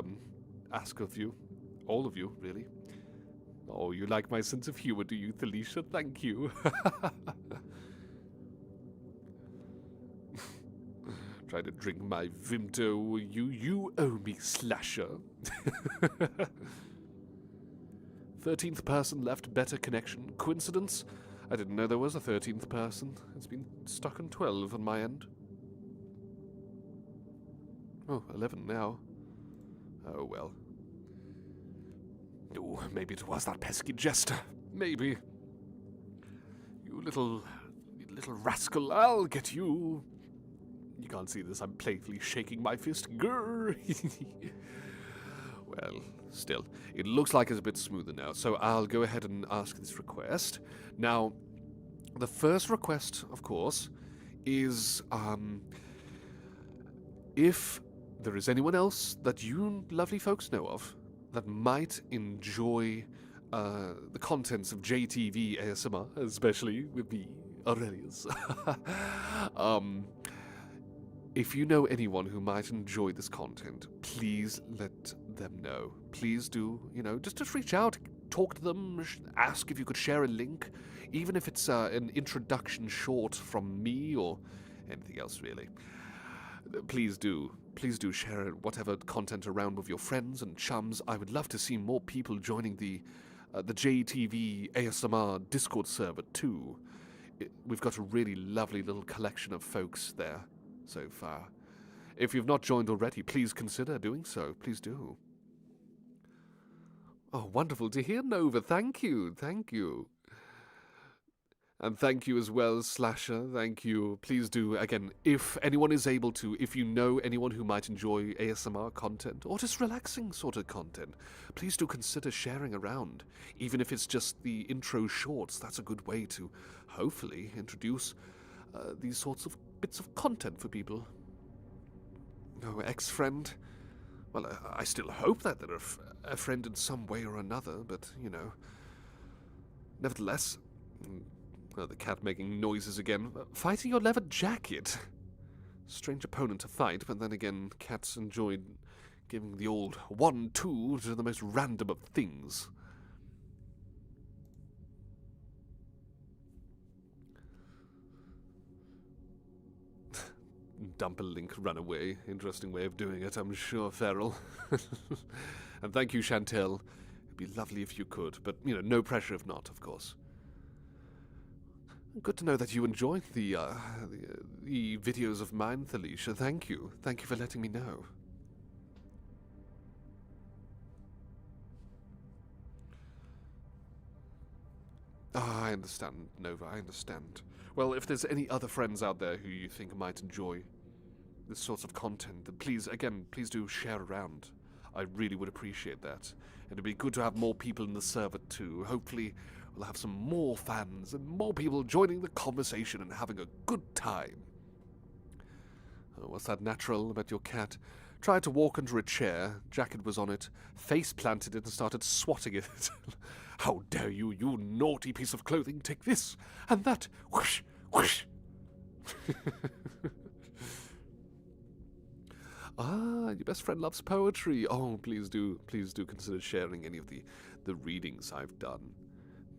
ask of you. All of you, really. Oh, you like my sense of humor, do you, Thalicia? Thank you. Try to drink my Vimto. You owe me, Slasher. 13th person left, better connection. Coincidence? I didn't know there was a 13th person. It's been stuck on 12 on my end. Oh, 11 now. Oh, well. Oh, maybe it was that pesky jester. Maybe. You little rascal, I'll get you. You can't see this, I'm playfully shaking my fist. Grrr. Well, still, it looks like it's a bit smoother now, so I'll go ahead and ask this request. Now, the first request, of course, is, if there is anyone else that you lovely folks know of that might enjoy the contents of JTV ASMR, especially with me, Aurelius. If you know anyone who might enjoy this content, please let them know. Please do, just reach out, talk to them, ask if you could share a link, even if it's an introduction short from me or anything else, really. Please do share whatever content around with your friends and chums. I would love to see more people joining the JTV ASMR Discord server, too. We've got a really lovely little collection of folks there so far. If you've not joined already, please consider doing so. Please do. Oh, wonderful to hear, Nova. Thank you. Thank you. And thank you as well, Slasher. Thank you. Please do, again, if anyone is able to, if you know anyone who might enjoy ASMR content, or just relaxing sort of content, please do consider sharing around. Even if it's just the intro shorts, that's a good way to, hopefully, introduce these sorts of bits of content for people. No ex-friend? Well, I still hope that they're a friend in some way or another, but, Nevertheless... Oh, the cat making noises again. Fighting your leather jacket? Strange opponent to fight, but then again, cats enjoy giving the old 1-2 to the most random of things. Dump a link, run away. Interesting way of doing it, I'm sure, Feral. And thank you, Chantel. It'd be lovely if you could, but, you know, no pressure if not, of course. Good to know that you enjoyed the videos of mine, Thalisha. Thank you. Thank you for letting me know. Ah, I understand, Nova, I understand. Well, if there's any other friends out there who you think might enjoy this sort of content, then please, again, please do share around. I really would appreciate that. And it'd be good to have more people in the server too. Hopefully we'll have some more fans and more people joining the conversation and having a good time. Oh, what's that natural about your cat? Tried to walk under a chair, jacket was on it, face planted it and started swatting it. How dare you, you naughty piece of clothing, take this and that, whoosh, whoosh. Ah, your best friend loves poetry. Oh, please do consider sharing any of the readings I've done.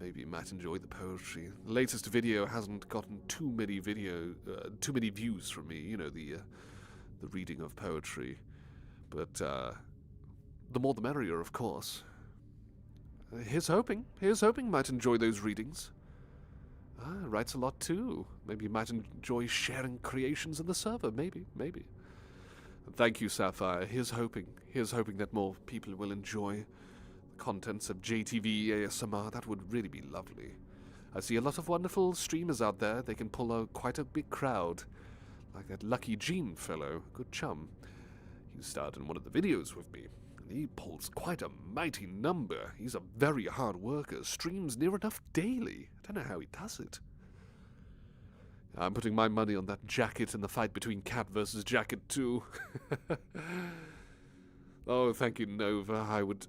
Maybe you might enjoy the poetry. The latest video hasn't gotten too many views from me, you know, the reading of poetry. But the more the merrier, of course. Here's hoping might enjoy those readings. Ah, writes a lot too. Maybe you might enjoy sharing creations in the server. Maybe. Thank you, Sapphire. Here's hoping that more people will enjoy the contents of JTV ASMR. That would really be lovely. I see a lot of wonderful streamers out there. They can pull quite a big crowd. Like that Lucky Gene fellow. Good chum. He starred in one of the videos with me. And he pulls quite a mighty number. He's a very hard worker. Streams near enough daily. I don't know how he does it. I'm putting my money on that jacket in the fight between Cat versus Jacket too. Oh, thank you, Nova. I would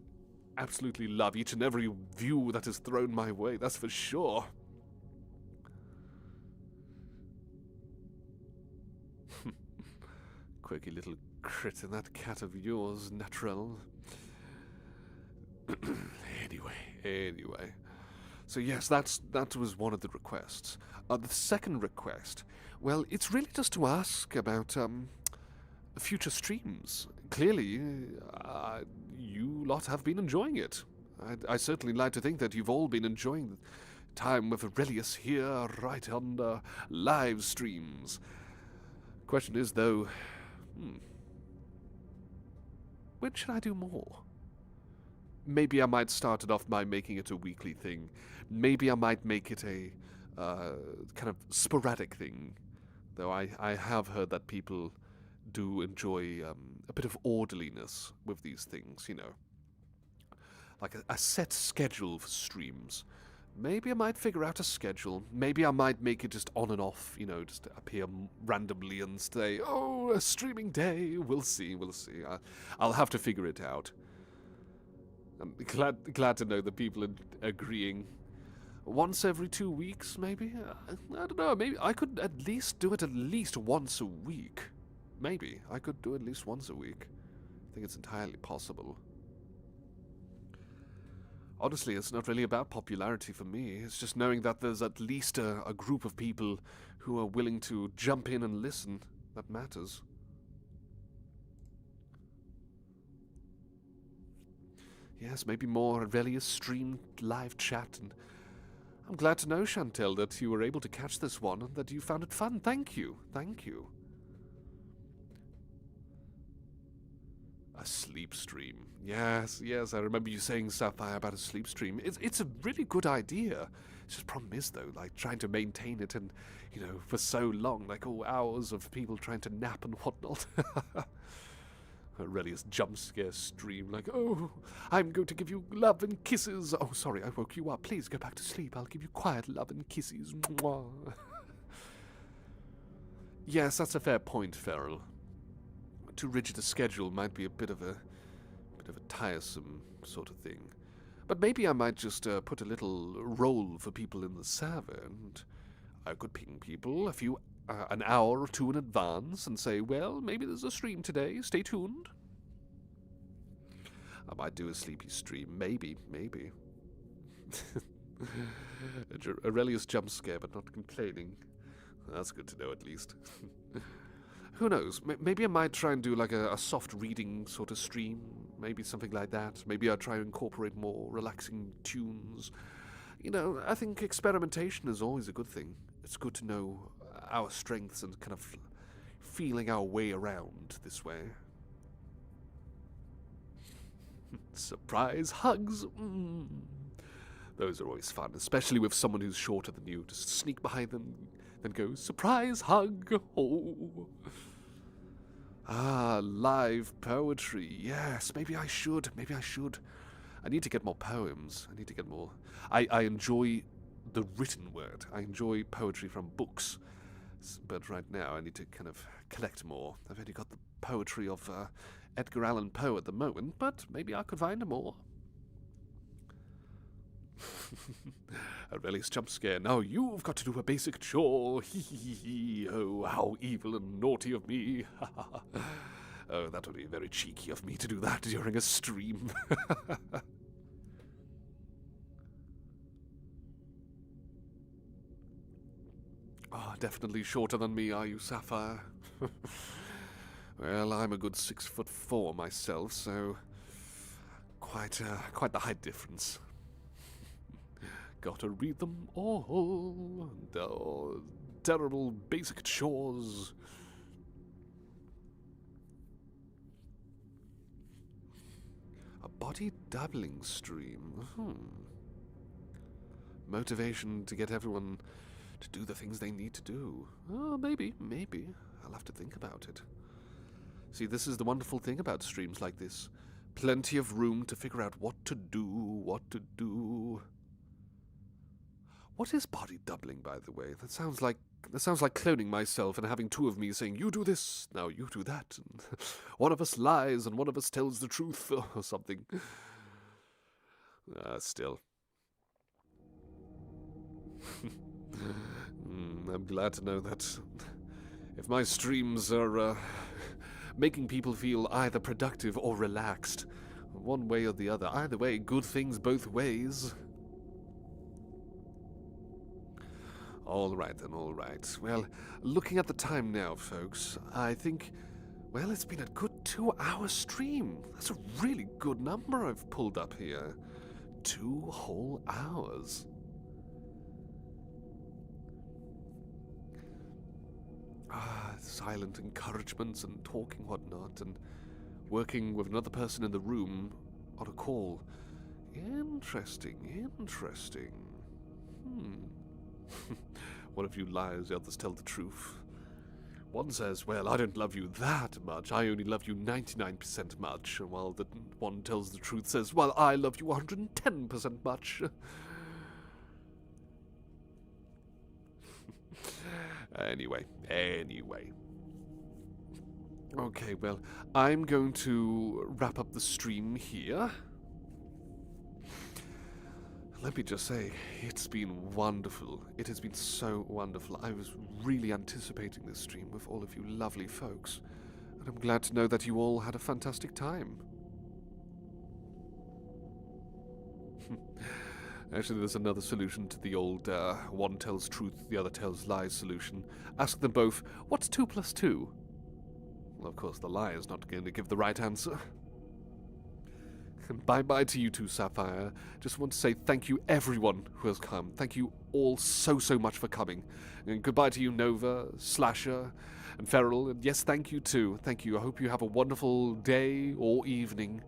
absolutely love each and every view that is thrown my way, that's for sure. Quirky little crit in that cat of yours, Natural. Anyway. So yes, that was one of the requests. The second request, well, it's really just to ask about future streams. Clearly, you lot have been enjoying it. I certainly like to think that you've all been enjoying the time with Aurelius here, right on live streams. Question is, though, when should I do more? Maybe I might start it off by making it a weekly thing. Maybe I might make it a kind of sporadic thing. Though I have heard that people do enjoy a bit of orderliness with these things, you know. Like a set schedule for streams. Maybe I might figure out a schedule. Maybe I might make it just on and off, you know, just appear randomly and say, oh, a streaming day. We'll see. I'll have to figure it out. I'm glad to know that people are agreeing. Once every 2 weeks, maybe? I don't know, maybe I could at least do it at least once a week. Maybe. I could do it at least once a week. I think it's entirely possible. Honestly, it's not really about popularity for me. It's just knowing that there's at least a group of people who are willing to jump in and listen. That matters. Yes, maybe more Aurelius streamed live chat, and I'm glad to know, Chantel, that you were able to catch this one and that you found it fun. Thank you. A sleep stream. Yes, I remember you saying, Sapphire, about a sleep stream. It's a really good idea. It's just problem is, though, like, trying to maintain it and, you know, for so long, like, hours of people trying to nap and whatnot. Aurelius jump scare stream, like, oh, I'm going to give you love and kisses. Oh, sorry, I woke you up. Please go back to sleep. I'll give you quiet love and kisses. Mwah. Yes, that's a fair point, Feral. Too rigid a schedule might be a bit of a tiresome sort of thing. But maybe I might just put a little role for people in the server, and I could ping people a few an hour or two in advance and say, well, maybe there's a stream today, stay tuned. I might do a sleepy stream, maybe. Aurelius jump scare, but not complaining. That's good to know, at least. Who knows? Maybe I might try and do like a soft reading sort of stream. Maybe something like that. Maybe I'll try and incorporate more relaxing tunes. You know, I think experimentation is always a good thing. It's good to know our strengths and kind of feeling our way around this way. Surprise hugs! Those are always fun, especially with someone who's shorter than you. Just sneak behind them, then go, surprise hug! Oh. Ah, live poetry. Yes, maybe I should. I need to get more poems. I need to get more. I enjoy the written word. I enjoy poetry from books. But right now I need to kind of collect more. I've only got the poetry of Edgar Allan Poe at the moment, but maybe I could find more. Aurelius jump scare. Now you've got to do a basic chore. Oh, how evil and naughty of me. Oh, that would be very cheeky of me to do that during a stream. Oh, definitely shorter than me, are you, Sapphire? Well, I'm a good 6'4" myself, so quite the height difference. Gotta read them all. The terrible basic chores. A body dabbling stream. Motivation to get everyone to do the things they need to do. Oh, maybe. I'll have to think about it. See, this is the wonderful thing about streams like this. Plenty of room to figure out what to do. What is body doubling, by the way? That sounds like cloning myself and having two of me saying, you do this, now you do that. And one of us lies and one of us tells the truth or something. Still. I'm glad to know that if my streams are making people feel either productive or relaxed, one way or the other, either way, good things both ways. All right. Well, looking at the time now, folks, I think, well, it's been a good 2-hour stream. That's a really good number I've pulled up here. 2 whole hours. Silent encouragements and talking whatnot, and working with another person in the room on a call. Interesting. One of you lies, the others tell the truth. One says, well, I don't love you that much, I only love you 99% much, while the one tells the truth says, well, I love you 110% much. Anyway. Okay, well, I'm going to wrap up the stream here. Let me just say, it's been wonderful. It has been so wonderful. I was really anticipating this stream with all of you lovely folks, and I'm glad to know that you all had a fantastic time. Actually, there's another solution to the old one tells truth, the other tells lies solution. Ask them both, what's 2 + 2? Well, of course, the liar is not going to give the right answer. Bye-bye to you too, Sapphire. Just want to say thank you, everyone who has come. Thank you all so much for coming. And goodbye to you, Nova, Slasher, and Feral. And yes, thank you too. Thank you. I hope you have a wonderful day or evening.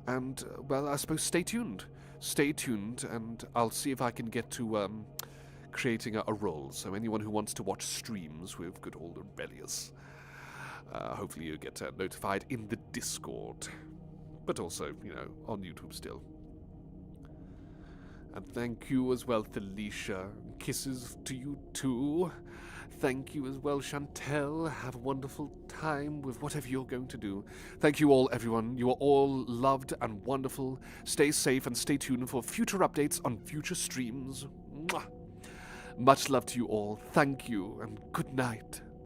And, well, I suppose stay tuned. Stay tuned, and I'll see if I can get to creating a role. So anyone who wants to watch streams with good old Aurelius, hopefully you get notified in the Discord. But also, you know, on YouTube still. And thank you as well, Felicia. Kisses to you too. Thank you as well, Chantel. Have a wonderful time with whatever you're going to do. Thank you all, everyone. You are all loved and wonderful. Stay safe and stay tuned for future updates on future streams. Mwah. Much love to you all. Thank you, and good night.